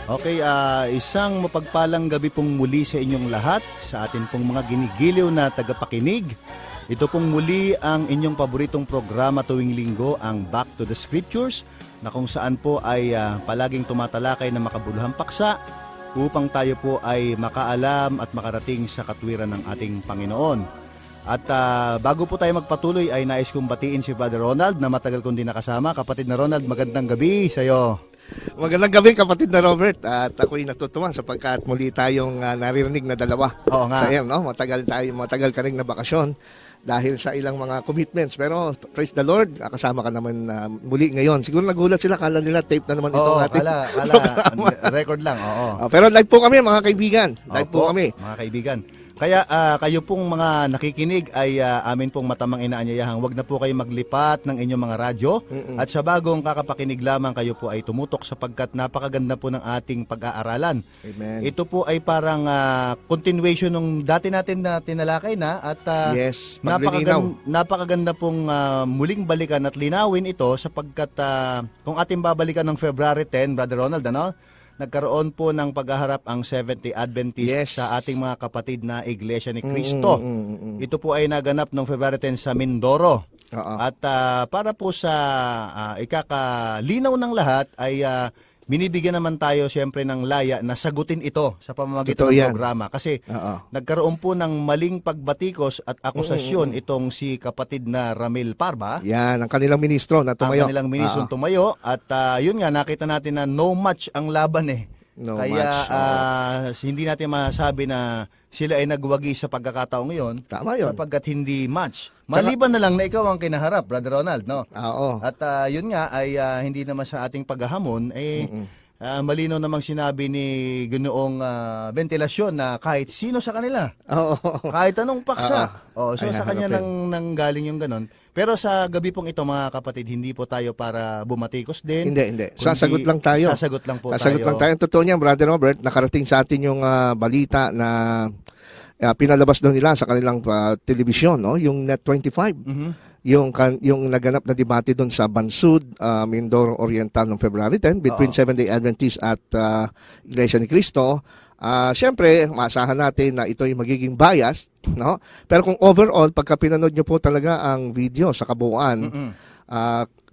Okay, isang mapagpalang gabi pong muli sa inyong lahat, sa atin pong mga ginigiliw na tagapakinig. Ito pong muli ang inyong paboritong programa tuwing linggo, ang Back to the Scriptures, na kung saan po ay palaging tumatalakay ng makabuluhang paksa upang tayo po ay makaalam at makarating sa katwiran ng ating Panginoon. At bago po tayo magpatuloy ay nais kong batiin si Brother Ronald na matagal kong din nakasama. Kapatid na Ronald, magandang gabi sa iyo. Magandang gabi, kapatid na Robert. At ako'y natutuwa sapagkat muli tayong naririnig na dalawa. Oo nga. Sa iyo, no? Matagal ka rin na bakasyon dahil sa ilang mga commitments. Pero praise the Lord, kasama ka naman muli ngayon. Siguro nagulat sila, kala nila tape na naman ito natin. Kala record lang. Oo. Pero live po kami, mga kaibigan. Live po kami. Mga kaibigan. Kaya kayo pong mga nakikinig ay amin pong matamang inaanyayahang wag na po kayo maglipat ng inyong mga radyo. At sa bagong kakapakinig lamang, kayo po ay tumutok sapagkat napakaganda po ng ating pag-aaralan. Amen. Ito po ay parang continuation ng dati natin na tinalakay na at yes, napakaganda pong muling balikan at linawin ito sapagkat kung ating babalikan ng February 10, Brother Ronald, ano? Nagkaroon po ng paghaharap ang Seventh-day Adventist sa ating mga kapatid na Iglesia ni Cristo. Ito po ay naganap noong February 10 sa Mindoro. At para po sa ikakalinaw ng lahat ay binibigyan naman tayo siyempre ng laya na sagutin ito sa pamamagitan ng programa. Kasi nagkaroon po ng maling pagbatikos at akusasyon itong si kapatid na Ramil Parba. Yan, ang kanilang ministro na tumayo. Ang kanilang ministro tumayo. At yun nga, nakita natin na no match ang laban eh. Kaya hindi natin masabi na sila ay nagwagi sa pagkakataong ngayon. Tama yun. Sapagkat hindi match. Maliban na lang na ikaw ang kinaharap, Brother Ronald, no? Oo. At yun nga ay hindi naman sa ating paghahamon malinaw namang sinabi ni Ginoong Ventilasyon na kahit sino sa kanila. Kahit anong paksa. So sa kanya nang galing yung ganon. Pero sa gabi pong ito, mga kapatid, hindi po tayo para bumatikos din. Hindi. Sasagot lang tayo. Sasagot lang po Sasagot lang tayo. Ang totoo niya, Brother Robert, nakarating sa atin yung balita na pinalabas doon nila sa kanilang telebisyon, no? Yung Net 25. Yung naganap na debate doon sa Bansud, Mindoro Oriental noong February 10 between Seventh-day Adventist at Iglesia ni Cristo. Siyempre, maasahan natin na ito ay magiging bias, no? Pero kung overall, pagka pinanood nyo po talaga ang video sa kabuuan,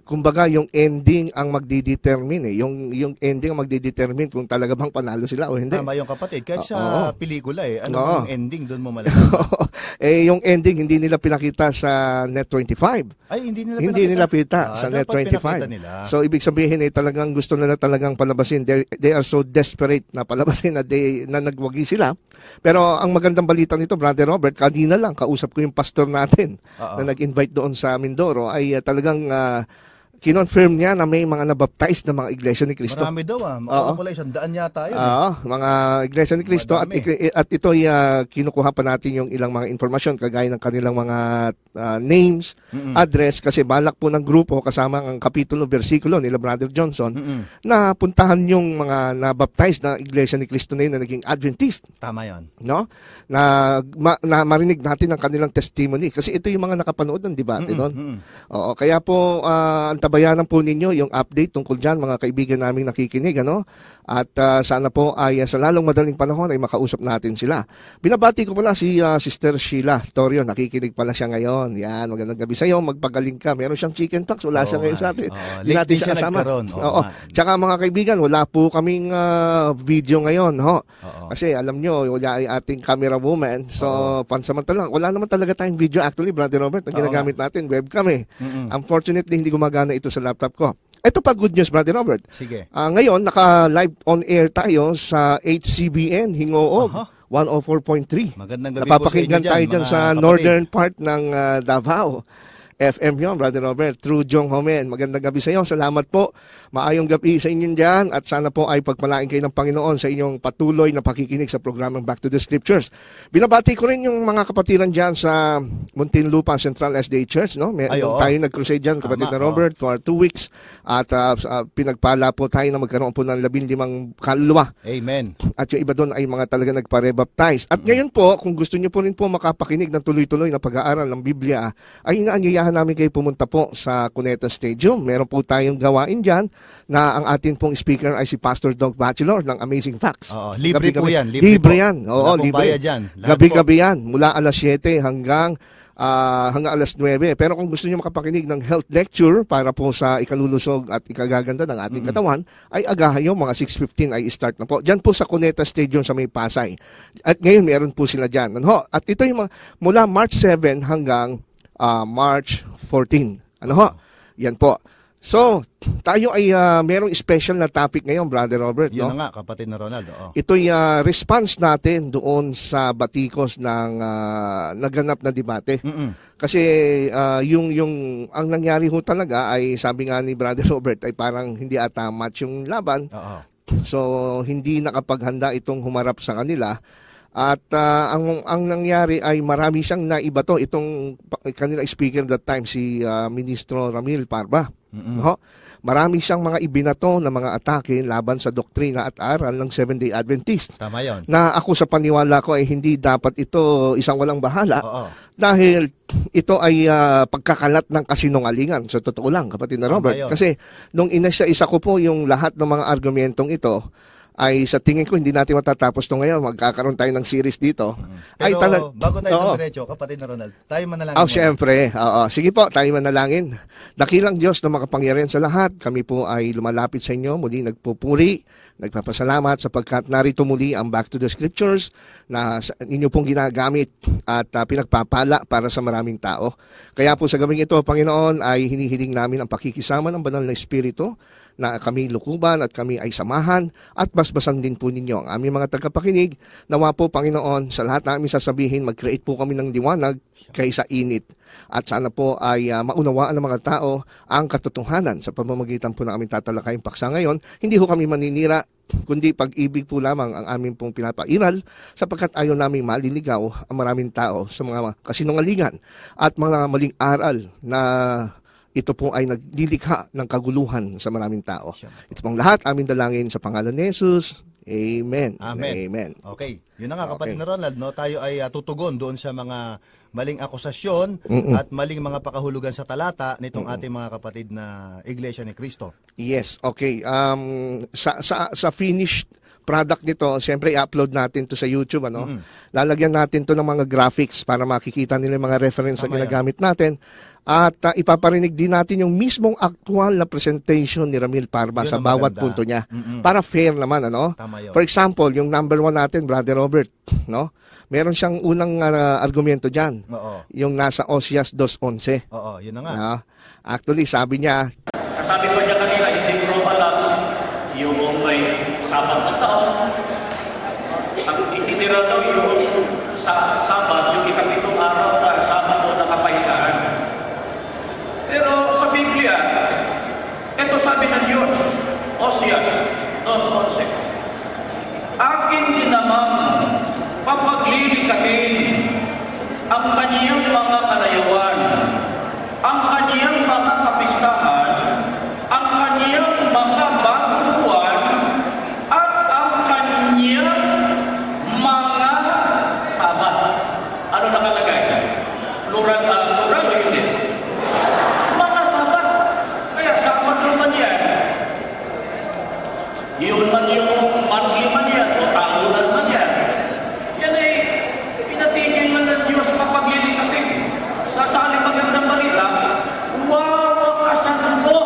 kumbaga yung ending ang magdidetermine yung ending ang magdidetermine kung talaga bang panalo sila o hindi. Tama yung kapatid. Kahit sa pelikula ano ang ending doon mo malalaman. Yung ending hindi nila pinakita sa Net 25. Ay, hindi nila pinakita sa Net 25. So ibig sabihin talagang gusto nila talagang palabasin. They are so desperate na palabasin na nagwagi sila. Pero ang magandang balita nito, Brother Robert, kanina lang kausap ko yung pastor natin na nag-invite doon sa Mindoro ay talagang kinonfirm niya na may mga nabaptize na mga Iglesia ni Cristo. Marami daw Mula 100 yata yun. Mga Iglesia ni Cristo. At ito ay kinukuha pa natin yung ilang mga informasyon kagaya ng kanilang mga names, address, kasi balak po ng grupo kasama ang kapitulo, versikulo nila Brother Johnson na puntahan yung mga nabaptize na Iglesia ni Cristo na yun na naging Adventist. Tama yun. No? Na marinig natin ang kanilang testimony. Kasi ito yung mga nakapanood ng debate doon. Kaya po tabayanan po ninyo yung update tungkol dyan, mga kaibigan naming nakikinig, ano? At sana po ay sa lalong madaling panahon ay makausap natin sila. Binabati ko pala si Sister Sheila Torio, nakikinig pala siya ngayon. Yan, magandang gabi sa iyo, magpagaling ka. Meron siyang chicken pox, wala siya ngayon sa atin. Hindi natin siya kasama. Tsaka mga kaibigan, wala po kaming video ngayon, ho. Kasi alam nyo, wala ay ating camera woman. So, pansamantala, wala naman talaga tayong video. Actually, Brother Robert, ang ginagamit natin, webcam eh. Unfortunately, hindi gumagana ito sa laptop ko. Ito pa good news, Brother Robert. Sige. Ngayon, naka-live on air tayo sa HCBN, Hingoog, 104.3. Magandang gabi napapakinggan po sa inyo tayo dyan sa kapatid. northern part ng Davao. FM yun, Brother Robert, through Jong Homen. Magandang gabi sa iyo. Salamat po. Maayong gabi sa inyo dyan at sana po ay pagpalain kayo ng Panginoon sa inyong patuloy na pakikinig sa programang Back to the Scriptures. Binabati ko rin yung mga kapatiran dyan sa Muntinlupa Central SDA Church. No? Tayo nag-crusade dyan, kapatid na Robert, for 2 weeks. At pinagpala po tayo na magkaroon po ng 15 kaluluwa. Amen. At yung iba doon ay mga talaga nagpa-rebaptize. At ngayon po, kung gusto niyo po rin po makapakinig ng tuloy-tuloy na pag-aaral ng Biblia, ay inaanyayahan inaanyayahan namin kayo pumunta po sa Cuneta Stadium. Meron po tayong gawain dyan na ang atin pong speaker ay si Pastor Doug Bachelor ng Amazing Facts. Oo, libre po yan. Libre yan. Oo, Wala pong libre. bayad yan. Lahat Gabi-gabi yan. Mula alas 7 hanggang alas 9. Pero kung gusto niyo makapakinig ng health lecture para po sa ikalulusog at ikagaganda ng ating katawan, ay agahan yung mga 6:15 ay start na po. Diyan po sa Cuneta Stadium sa may Pasay. At ngayon meron po sila dyan. Ano ho? At ito yung mula March 7 hanggang March 14. Ano ho? Yan po. So, tayo ay merong special na topic ngayon, Brother Robert. Yun no? na nga, kapatid na Ronald. Oo. Ito'y response natin doon sa batikos ng naganap na debate. Kasi ang nangyari ho talaga ay sabi nga ni Brother Robert ay parang hindi ata match yung laban. Oo. So hindi nakapaghanda itong humarap sa kanila. At ang nangyari ay marami siyang naibato. Itong kanila speaker that time si Ministro Ramil Parba. No? Marami siyang mga ibinato na mga atake laban sa doktrina at aral ng Seventh-day Adventist. Tama yun. Na ako sa paniwala ko ay hindi dapat ito isang walang bahala. Oo. Dahil ito ay pagkakalat ng kasinungalingan. Sa totoo lang, kapatid na Robert. Tama yun. Kasi nung inisa-isa ko po yung lahat ng mga argumentong ito, ay sa tingin ko hindi natin matatapos ito ngayon. Magkakaroon tayo ng series dito. Pero bago tayo diretso, kapatid na Ronald, tayo manalangin. Siyempre. Sige po, tayo manalangin. Dakilang Diyos na makapangyarihan sa lahat, kami po ay lumalapit sa inyo, muli nagpupuri, nagpapasalamat sapagkat narito muli ang Back to the Scriptures na ninyo pong ginagamit at pinagpapala para sa maraming tao. Kaya po sa gabing ito, Panginoon, ay hinihiling namin ang pakikisama ng banal na Espiritu na kami lukuban at kami ay samahan at basbasan din po ninyo ang aming mga tagapakinig. Nawa po, Panginoon, sa lahat na aming sasabihin, mag-create po kami ng liwanag kaysa init. At sana po ay maunawaan ng mga tao ang katotohanan sa pamamagitan po ng aming tatalakayang paksa ngayon. Hindi ho kami maninira, kundi pag-ibig po lamang ang aming pong pinapairal sapagkat ayaw namin maliligaw ang maraming tao sa mga kasinungalingan at mga maling aral na ito po ay nagdidikha ng kaguluhan sa maraming tao. Ito pong lahat, aming dalangin sa pangalan ni Jesus. Amen. Amen. Amen. Okay. Yun na nga, kapatid na Ronald, no? Tayo ay tutugon doon sa mga maling akusasyon at maling mga pakahulugan sa talata nitong ating mga kapatid na Iglesia ni Cristo. Yes, okay. Sa finished product nito, siyempre i-upload natin to sa YouTube. Lalagyan natin to ng mga graphics para makikita nila yung mga reference na ginagamit natin. At ipaparinig din natin yung mismong actual na presentation ni Ramil Parba sa bawat punto niya. Para fair naman, ano? For example, yung number 1 natin, Brother Robert, no? Meron siyang unang argumento dyan. Yung nasa Osias 2:11. Oo, yun na nga. Actually, sabi niya, sabi ko niya kanina, hindi ko alam yung may sabat na taon. Ang itinira daw yung sabat, yung ikapitong araw na sabat o nakapahingaan. Pero sa Biblia, ito sabi ng Diyos, Osias 2:11, akin din naman papaglilikatin ang kaniyang mga kalayawan, ang kaniyang mga kapistahan, ang kaniyang mga bagong buwan, at ang kaniyang mga sabat. Ano nakalagay? Plural o hindi? Mga sabat. Kaya sabat naman yan. Yun man yung monthly man yan, o talunan man yan. Yan ay pinatigil man ng Diyos papaglilikatin. Sa saling magandang balita, wawakasan mo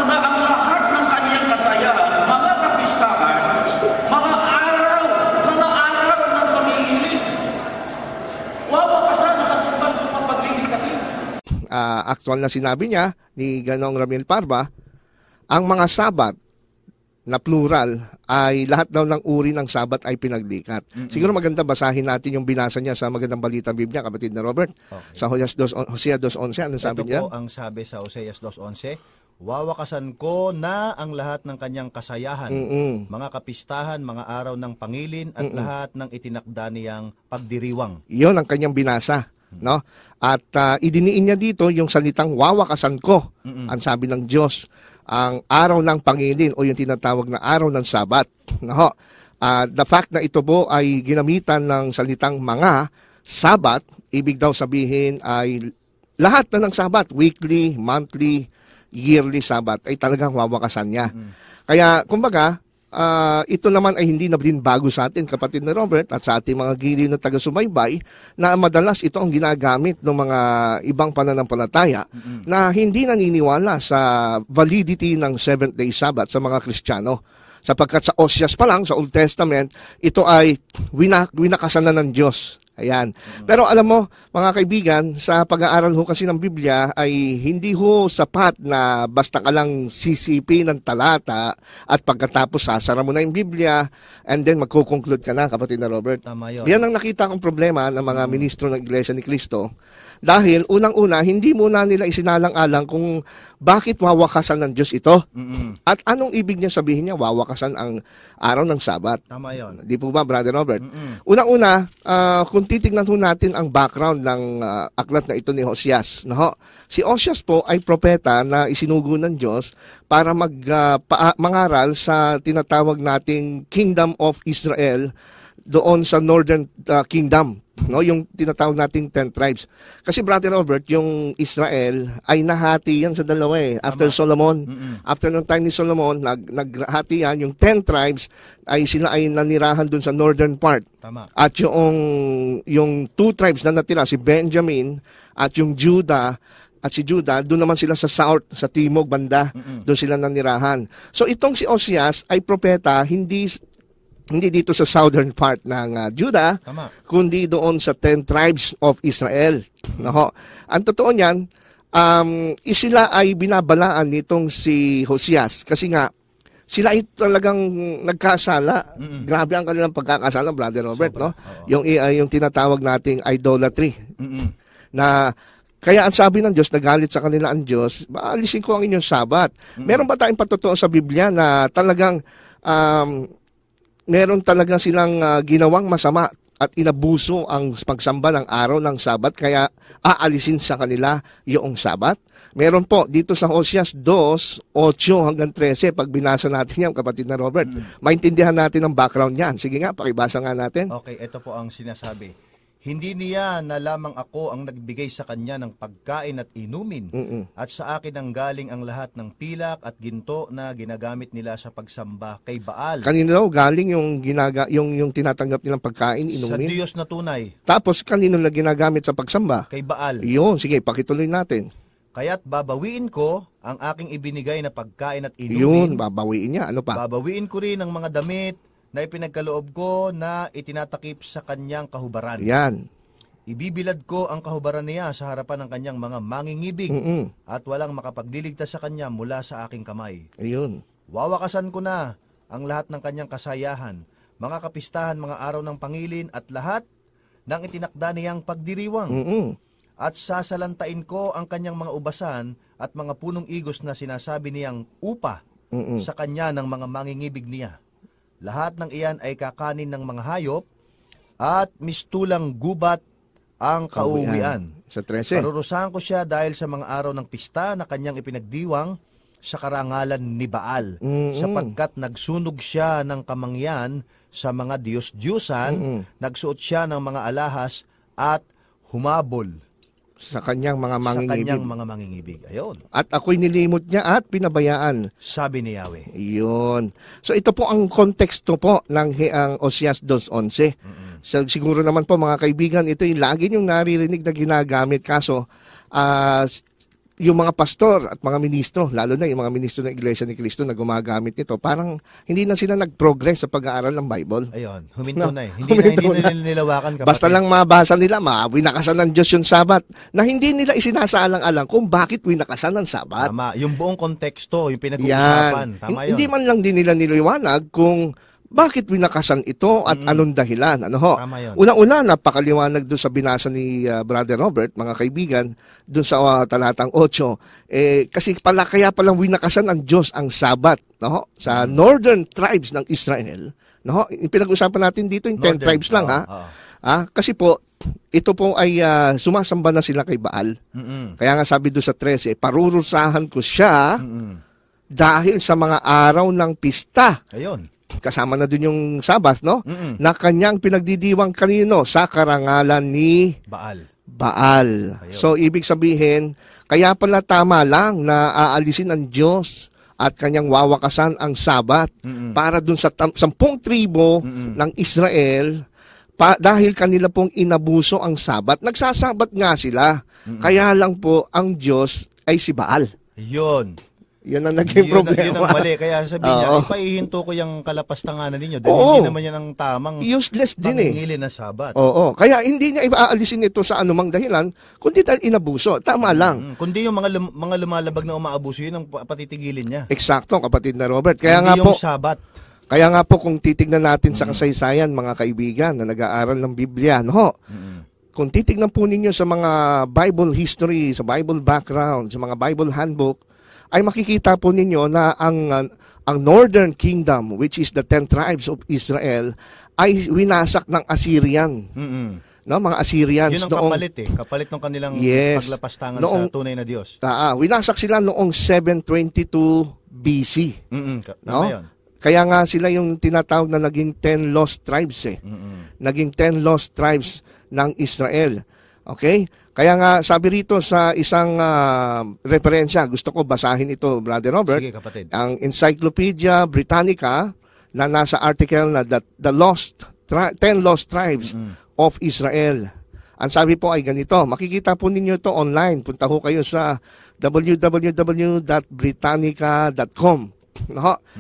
na ang lahat ng kanyang kasayahan, mga kapistahan, mga araw ng pamimili. Wawakasan ang katumbas ng papaglilikatin. Actual na sinabi niya ni Ganong Ramil Parba, ang mga sabat na plural ay lahat daw ng uri ng sabat ay pinagdikat. Siguro maganda basahin natin yung binasa niya sa Magandang Balitang Biblia, kapatid na Robert. Okay. Sa Hosea 2:11, anong sabi niya? Ito po ang sabi sa Hosea 2:11, wawakasan ko na ang lahat ng kanyang kasayahan, mga kapistahan, mga araw ng pangilin, at lahat ng itinakda niyang pagdiriwang. Iyon ang kanyang binasa. No? At idiniin niya dito yung salitang wawakasan ko, ang sabi ng Diyos, ang araw ng pangilin o yung tinatawag na araw ng Sabat. No? The fact na ito po ay ginamitan ng salitang mga Sabat ibig daw sabihin ay lahat na ng Sabat, weekly, monthly, yearly Sabat, ay talagang wawakasan niya. Kaya, kumbaga, ito naman ay hindi na din bago sa atin, kapatid na Robert, at sa ating mga giliw na taga-subaybay, na madalas ito ang ginagamit ng mga ibang pananampalataya na hindi naniniwala sa validity ng Seventh-day Sabbath sa mga Kristiyano. Sapagkat sa Oseas pa lang, sa Old Testament, ito ay winakasan na ng Diyos. Ayan. Pero alam mo, mga kaibigan, sa pag-aaral ho kasi ng Biblia ay hindi ho sapat na basta ka lang sisipi ng talata at pagkatapos sasara mo na yung Biblia and then magkukonclude ka na, kapatid na Robert. Tama yun. Yan ang nakita kong problema ng mga ministro ng Iglesia ni Cristo. Dahil unang-una, hindi muna nila isinalang-alang kung bakit wawakasan ng Diyos ito. At anong ibig niya sabihin niya, wawakasan ang araw ng Sabat. Tama yun. Di po ba, Brother Robert? Unang-una, kung titignan ho natin ang background ng aklat na ito ni Oseas. No? Si Oseas po ay propeta na isinugo ng Diyos para mangaral sa tinatawag nating Kingdom of Israel doon sa Northern Kingdom. No, yung tinatawag nating 10 tribes. Kasi Brother Robert, yung Israel ay nahati yan sa dalawa eh. After Solomon, after ng time ni Solomon, naghati yan, yung 10 tribes ay sila ay nanirahan dun sa northern part. Tama. At yung 2 tribes na natira, si Benjamin at yung Judah, at si Judah, doon naman sila sa south, sa timog banda, doon sila nanirahan. So itong si Oseas ay propeta, hindi dito sa southern part ng Judah, Tama. kundi doon sa 10 tribes of Israel. Nako. Ang totoo niyan, sila ay binabalaan nitong si Oseas kasi nga sila ay talagang nagkasala. Grabe ang kanilang pagkakasala, Brother Robert, Sobra. no? Yung tinatawag nating idolatry. Na kaya ang sabi ng Diyos, nagalit sa kanila ang Diyos, alisin ko ang inyong Sabat. Meron ba tayong patutuo sa Biblia na talagang meron talaga silang ginawang masama at inabuso ang pagsamba ng araw ng Sabat kaya aalisin sa kanila yung Sabat? Meron po dito sa Oseas 2:8 hanggang 13 pag binasa natin yan, kapatid na Robert. Maintindihan natin ang background niyan. Sige nga, pakibasa nga natin. Okay, ito po ang sinasabi. Hindi niya na lamang ako ang nagbigay sa kanya ng pagkain at inumin, at sa akin ang galing ang lahat ng pilak at ginto na ginagamit nila sa pagsamba kay Baal. Kanino daw galing yung yung tinatanggap nilang pagkain, Sa inumin? Diyos na tunay, Tapos kanino na ginagamit sa pagsamba? kay Baal. Iyon, sige, pakituloy natin. Kaya't babawiin ko ang aking ibinigay na pagkain at Yun, inumin. babawiin niya. Ano pa? Babawiin ko rin ang mga damit na ipinagkaloob ko na itinatakip sa kanyang kahubaran. Yan. Ibibilad ko ang kahubaran niya sa harapan ng kanyang mga mangingibig at walang makapagliligtas sa kanya mula sa aking kamay. Ayun. Wawakasan ko na ang lahat ng kanyang kasayahan, mga kapistahan, mga araw ng pangilin at lahat ng itinakda niyang pagdiriwang. At sasalantain ko ang kanyang mga ubasan at mga punong igos na sinasabi niyang upa sa kanya ng mga mangingibig niya. Lahat ng iyan ay kakanin ng mga hayop at mistulang gubat ang kauwian. Sa 13. Parurusahan ko siya dahil sa mga araw ng pista na kanyang ipinagdiwang sa karangalan ni Baal, sapagkat nagsunog siya ng kamangyan sa mga Diyos-Diyusan, nagsuot siya ng mga alahas at humabol Sa kanyang mga sa mangingibig. kanyang mga mangingibig. Ayun, At ako'y nilimot niya at pinabayaan. sabi ni Yahweh. Yun. So ito po ang konteksto po ng ang Oseas 2:11. So, siguro naman po mga kaibigan, ito yung lagi yung naririnig na ginagamit. Kaso, yung mga pastor at mga ministro, lalo na yung mga ministro ng Iglesia ni Cristo na gumagamit nito, parang hindi na sila nag-progress sa pag-aaral ng Bible. Ayun, huminto na eh. Huminto Hindi na. na nilawakan kapatid. Basta lang mabasa nila, winakasan ng Diyos yung Sabat, na hindi nila isinasaalang-alang kung bakit winakasan ng Sabat. Tama, yung buong konteksto, yung Yan. pinag-uusapan. Tama yun. Hindi man lang din nila niliwanag kung bakit winakasan ito at anong dahilan. Ano ho? Tama yun. Unang-una, napakaliwanag doon sa binasa ni Brother Robert, mga kaibigan, doon sa talatang 8. Kasi kaya palang winakasan ng Diyos ang Sabat, no? Sa northern tribes ng Israel. No? Pinag-usapan natin dito yung 10 Northern, tribes lang, ha? Kasi po, ito po ay sumasamba na sila kay Baal. Kaya nga sabi doon sa 13, parurusahan ko siya dahil sa mga araw ng pista. Ayun. Kasama na dun yung Sabat, no? Na kanyang pinagdidiwang kanino sa karangalan ni Baal. Baal. So, ibig sabihin, kaya pala tama lang na aalisin ng Diyos at kanyang wawakasan ang Sabat para dun sa 10 tribo ng Israel dahil kanila pong inabuso ang Sabat. Nagsasabat nga sila. Kaya lang po ang Diyos ay si Baal. Yun. Yun ang naging problema. Yun ang mali. Kaya sabihin niya, ipaihinto ko yung kalapastanganan ninyo. Dahil hindi naman yan ang tamang useless din pangingilin na Sabat. Oo. Kaya hindi niya iaalisin ito sa anumang dahilan, kundi dahil inabuso. Tama lang. Kundi yung mga lumalabag na umaabuso, yun ang patitigilin niya. Eksakto, kapatid na Robert. Kaya hindi nga yung po, Sabat. kaya nga po kung titignan natin sa kasaysayan, mga kaibigan na nag-aaral ng Biblia, kung titignan po ninyo sa mga Bible history, sa Bible background, sa mga Bible handbook, ay makikita po ninyo na ang Northern Kingdom, which is the 10 tribes of Israel, ay winasak ng Assyrian. No, mga Assyrians. Yun ang kapalit Kapalit ng kanilang paglapastangan sa tunay na Diyos. Winasak sila noong 722 BC. Tama yun. Kaya nga sila yung tinatawag na naging 10 lost tribes Naging 10 lost tribes ng Israel. Okay? Kaya nga sabi rito sa isang referensya, gusto ko basahin ito, Brother Robert. Sige, kapatid. Ang Encyclopedia Britannica na nasa article na the 10 lost tribes of Israel. Ang sabi po ay ganito, makikita po ninyo ito online. Punta ho kayo sa www.britannica.com.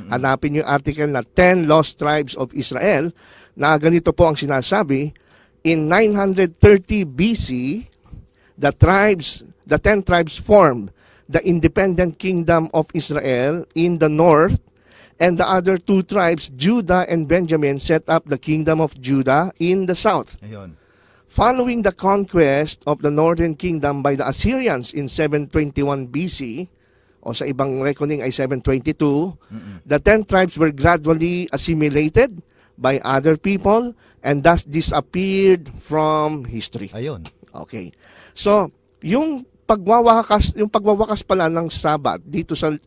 Hanapin yung article na 10 lost tribes of Israel na ganito po ang sinasabi. In 930 BC, the 10 tribes formed the independent kingdom of Israel in the north, and the other 2 tribes, Judah and Benjamin, set up the kingdom of Judah in the south. Ayun. Following the conquest of the northern kingdom by the Assyrians in 721 BC, o sa ibang reckoning ay 722, the 10 tribes were gradually assimilated by other people and thus disappeared from history. Ayun. Okay. So, yung pagwawakas pala ng Sabat dito sa 10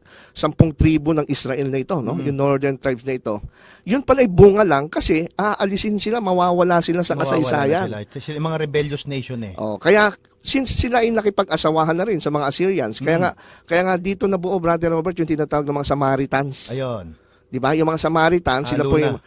tribo ng Israel na ito, no? Yung northern tribes na ito. Yun pala ay bunga lang kasi aalisin sila, mawawala sila sa kasaysayan. Sila yung mga rebellious nation Kaya since sila ay nakipag-asawahan na rin sa mga Assyrians, kaya nga dito nabuo, Brother Robert, yung tinatawag ng mga Samaritans. Ayun. 'Di ba? Yung mga Samaritans, sila po yung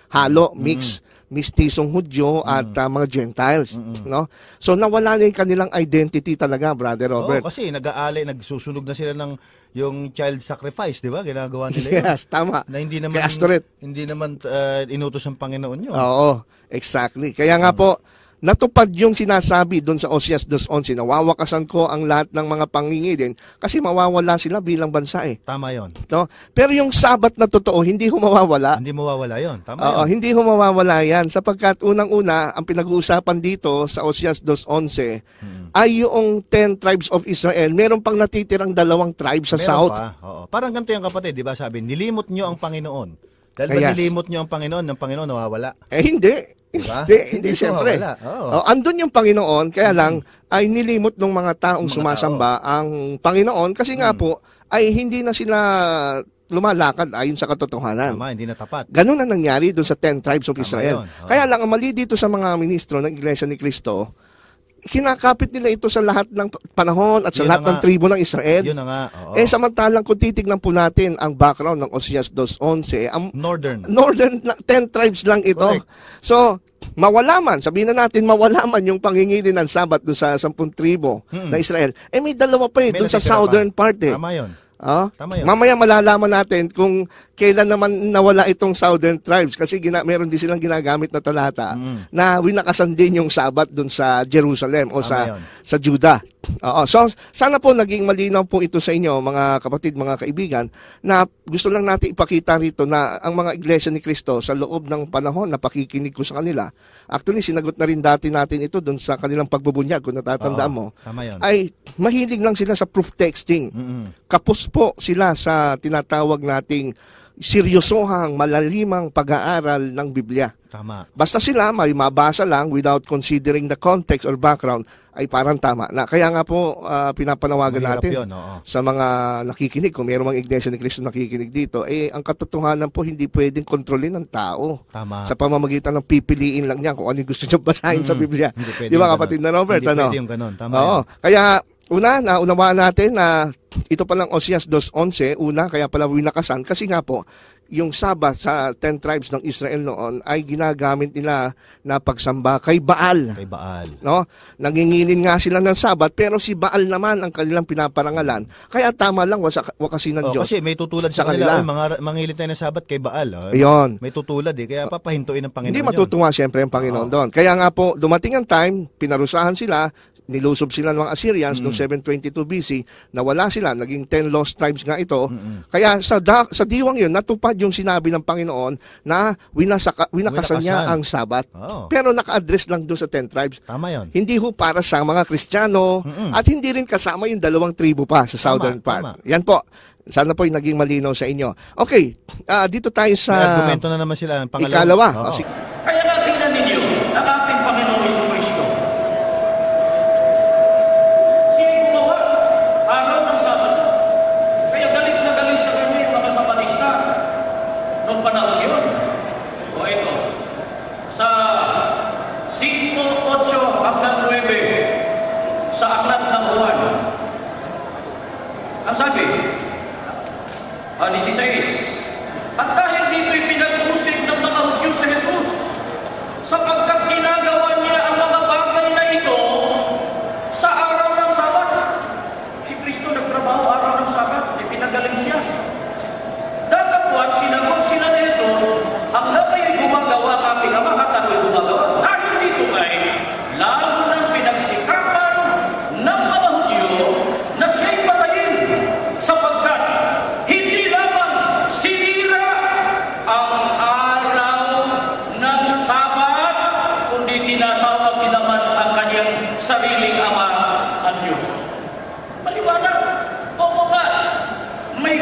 mix, mistisong Hudyo at mga Gentiles, no? So nawala na yung kanilang identity talaga, Brother Robert. Kasi nagsusunog na sila ng yung child sacrifice, 'di ba? Ginagawa nila yun. Yes, tama. Na hindi naman inutos ng Panginoon 'yun. Oo, exactly. Kaya nga po natupad yung sinasabi doon sa Oseas 2:11, nawawakasan ko ang lahat ng mga pangingilin kasi mawawala sila bilang bansa Tama 'yon. No? Pero yung Sabat na totoo, hindi ho mawawala. Hindi mawawala 'yon. Tama 'yon. Hindi ho mawawala 'yan sapagkat unang-una ang pinag-uusapan dito sa Oseas 2:11 ay yung 10 tribes of Israel. Meron pang natitirang 2 tribes sa south. Parang ganito yung kapatid, 'di ba? Sabi, nilimot niyo ang Panginoon. Dahil nilimot niyo ang Panginoon, nawawala. Hindi. Diba? Hindi siyempre. Andun yung Panginoon, kaya lang ay nilimot ng mga taong sumasamba ang Panginoon kasi nga po ay hindi na sila lumalakad ayon sa katotohanan. Tama, hindi na tapat. Ganun na nangyari doon sa 10 tribes of Israel. Kaya lang ang mali dito sa mga ministro ng Iglesia ni Cristo, kinakapit nila ito sa lahat ng panahon at sa lahat ng tribo ng Israel. Yun na nga. Samantalang kung titignan po natin ang background ng Oseas 2:11, ang northern 10 tribes lang ito. Correct. So, mawala man, sabihin na natin mawala man yung pangingilin ng Sabat doon sa 10 tribo na Israel. May 2 pa doon sa southern part. Tama yun. Tama yun. Mamaya malalaman natin kung kailan naman nawala itong southern tribes kasi meron din silang ginagamit na talata na winakasan din yung Sabat doon sa Jerusalem o sa Judah. So sana po naging malinaw po ito sa inyo mga kapatid, mga kaibigan, na gusto lang natin ipakita rito na ang mga iglesia ni Cristo sa loob ng panahon na pakikinig ko sa kanila. Actually sinagot na rin dati natin ito doon sa kanilang pagbubunyag kung natatandaan mo. Ay mahilig lang sila sa proof texting. Kapos po sila sa tinatawag nating seryosohang, malalimang pag-aaral ng Biblia. Tama. Basta sila may mabasa lang without considering the context or background ay parang tama na. Kaya nga po pinapanawagan Mahirap natin yun, oo. sa mga nakikinig, kung mayroong mga Iglesia ni Cristo nakikinig dito, ang katotohanan po hindi pwedeng kontrolin ng tao. Tama. Sa pamamagitan ng pipiliin lang niya kung ano yung gusto niya basahin sa Biblia. Hindi pwede Di ba yung kapatid ganun. na Robert? Hindi Ano? pwede yung ganun. Tama Oo. yan. Kaya naunawaan natin na ito palang Oseas 2:11, kaya pala winakasan kasi nga po yung Sabat sa 10 tribes ng Israel noon ay ginagamit nila na pagsamba kay Baal. Kay Baal. No? Nanginginin nga sila ng Sabat pero si Baal naman ang kanilang pinaparangalan. Kaya tama lang wakasin ng Diyos. Kasi may tutulad sa sa kanila. kanila. Mangilit tayo ng Sabat kay Baal. Ayun. May tutulad kaya papahintuin ng Panginoon Hindi yun. matutuwa siyempre ang Panginoon doon. Kaya nga po, dumating ang time, pinarusahan sila, nilusob sila ng mga Assyrians noong 722 BC, nawala sila, naging 10 lost tribes nga ito. Kaya sa diwang yun, natupad yung sinabi ng Panginoon na winakasan niya ang Sabat. Oh. Pero naka-address lang doon sa 10 tribes. Tama yun. Hindi ho para sa mga Kristiyano at hindi rin kasama yung 2 tribo pa sa southern part. tama. Yan po. Sana po yung naging malinaw sa inyo. Okay, dito tayo sa May argumento na naman sila. ikalawa. Oo. Kaya nga tingnan ninyo ang ating Panginoong Jesucristo. Sino gumawa? Araw ng Sabado. Kaya galit na galit sa kanya yung mga Sabatista noong panahon yun. O ito, sa 5:8 hanggang 9 sa aklat ng Juan. Ang sabi, 16, at dahil dito'y pinag-usig ng mga Hudyo sa Jesus, sapagkat ginagawa niya ang mga bagay na ito sa araw ng Sabat. Si Kristo nagtrabaho araw ng Sabat, ipinagaling siya. Datapwat, sinagot sila ni Jesus, ang kayo'y gumagawa aking Ama at ako'y gumagawa. Dahil dito ay lalo ng pinagsikapan ng mga Hudyo na siya'y patayin, sapagkat hindi lamang sinira ang araw ng Sabat, kundi tinatawag din naman ang kanyang sariling Ama at Diyos. Maliwanag, oo nga, may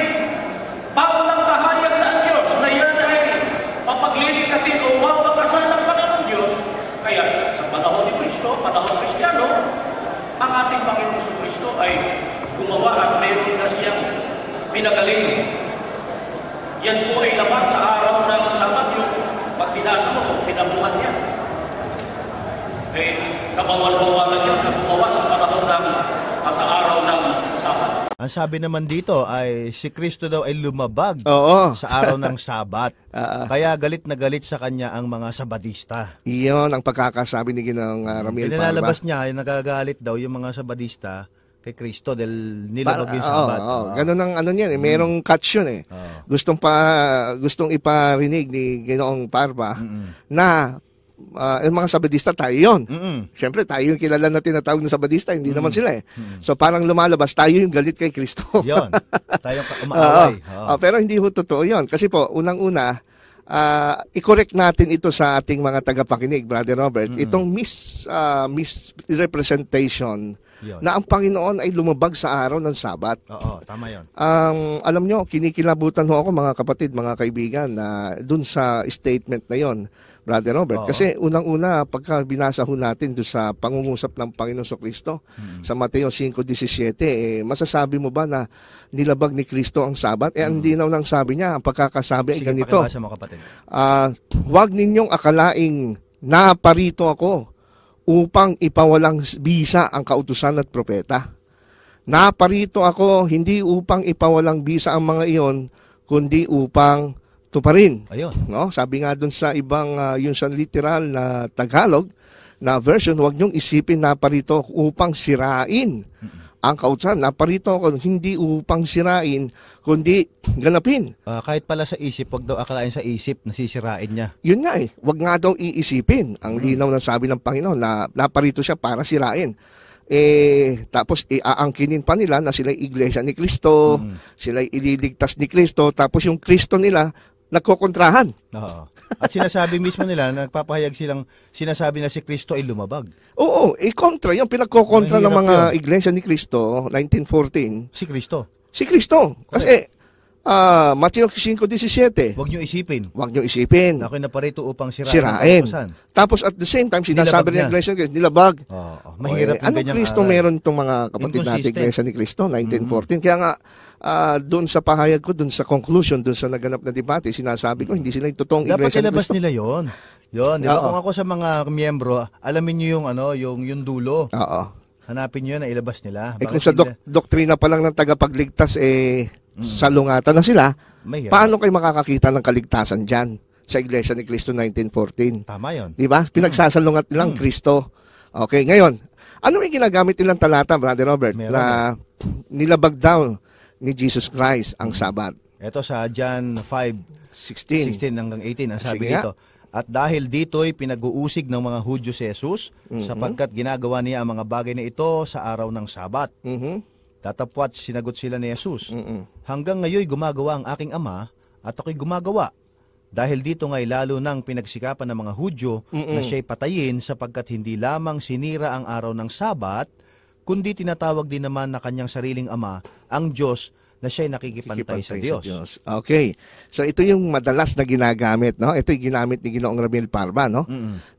paulang kahayag na ang Diyos na yan ay papaglilikatin o wawakasan ng Panginoon Diyos. Kaya sa panahon ni Kristo, panahon Kristiyano, ang ating Panginoon sa Kristo ay gumawa at mayroon na siyang pinagaling. Yan po ay laman sa araw ng Sabat, yung pag binasa mo, pinabuhan niya. Kabawal-bawalan niya na gumawa sa panahon ng sa araw ng Sabat. Ang sabi naman dito ay si Kristo daw ay lumabag Oo. sa araw ng Sabat. Kaya galit na galit sa kanya ang mga Sabadista. Iyon ang pagkakasabi ni Ginoong Ramil Parva. Pinalabas niya, ay nagagalit daw yung mga Sabadista kay Kristo dahil nilabag yung Sabat. Ganun ang ano niyan, merong catch yun eh. Gustong iparinig ni Ginoong Parva na yung mga Sabadista tayo yun. Siyempre, tayo yung kilala na tinatawag na Sabadista, hindi naman sila eh. So parang lumalabas, tayo yung galit kay Kristo. Yun. Tayong umaaway. Pero hindi ho totoo yun. Kasi po, unang-una, i-correct natin ito sa ating mga tagapakinig, Brother Robert. Itong misrepresentation na ang Panginoon ay lumabag sa araw ng Sabat. Oo, tama yun. Alam nyo, kinikilabutan ho ako mga kapatid, mga kaibigan, na dun sa statement na yon, Brother Robert. Kasi unang-una, pagka binasa ho natin doon sa pangungusap ng Panginoon sa Kristo, sa Mateo 5:17, masasabi mo ba na nilabag ni Kristo ang Sabat? Ang dinaw ng sabi niya, ang pagkakasabi ay ganito. Pakibasa mo, kapatid. Huwag ninyong akalaing naparito ako upang ipawalang bisa ang kautusan at propeta. Naparito ako hindi upang ipawalang bisa ang mga iyon, kundi upang tuparin. Ayun. No? Sabi nga dun sa ibang, yung sa literal na Tagalog na version, huwag niyong isipin na parito upang sirain ang kautusan. Naparito ako hindi upang sirain, kundi ganapin. Kahit pala sa isip, wag daw akalain sa isip na sisirain niya. Yun nga eh, huwag nga daw iisipin. Ang linaw na sabi ng Panginoon na naparito siya para sirain. Tapos aangkinin pa nila na sila'y iglesia ni Kristo, sila'y ililigtas ni Kristo, tapos yung Kristo nila nagkokontrahan. Oo. At sinasabi mismo nila, nagpapahayag silang sinasabi na si Kristo ay lumabag. Oo, kontra. Yung pinagkokontra ng Mahirap mga yun. iglesia ni Kristo, 1914, Si Kristo. si Kristo. Kasi Matthew 5:17. Huwag nyo isipin. Huwag nyo isipin. Na ako'y naparito upang Sirain. sirain. Tapos at the same time, sinasabi Nilabag ng Iglesia, nilabag. Mahirap yung Ano ganyang Kristo aral. meron itong mga kapatid natin, Inconsistent. Iglesia ni Cristo, 1914. Kaya nga, doon sa pahayag ko, doon sa conclusion, doon sa naganap na debate, sinasabi ko, hindi sila yung totoong Dapat Iglesia ni ilabas Cristo. nila yon. Yon, di ba? Oo. Kung ako sa mga miyembro, alamin niyo yung dulo. Oo. Hanapin niyo na ilabas nila. Eh Bakit kung sa hindi- doktrina pa lang ng tagapagligtas, salungatan na sila, Mahirap. paano kayo makakakita ng kaligtasan dyan sa Iglesia ni Cristo 1914? Tama yon. Di ba? Pinagsasalungat nilang Kristo. Okay, ngayon, ano yung ginagamit nilang talata, Brother Robert, Meron na nilabag daw ni Jesus Christ ang Sabat? Ito sa John 5:16 16. hanggang 18 ang sabi Sige dito. At dahil dito'y pinag-uusig ng mga Hudyo si Jesus sapagkat ginagawa niya ang mga bagay na ito sa araw ng Sabat. Mhm. Tatapwat sinagot sila ni Jesus. Mm-mm. Hanggang ngayon gumagawa ang aking ama at ako'y gumagawa. Dahil dito nga'y lalo nang pinagsikapan ng mga Hudyo na siya'y patayin sapagkat hindi lamang sinira ang araw ng Sabat, kundi tinatawag din naman na kanyang sariling ama ang Diyos na siya'y nakikipantay sa Diyos. Okay. So ito yung madalas na ginagamit, no? Ito yung ginamit ni Ginoong Ramil Parva, no?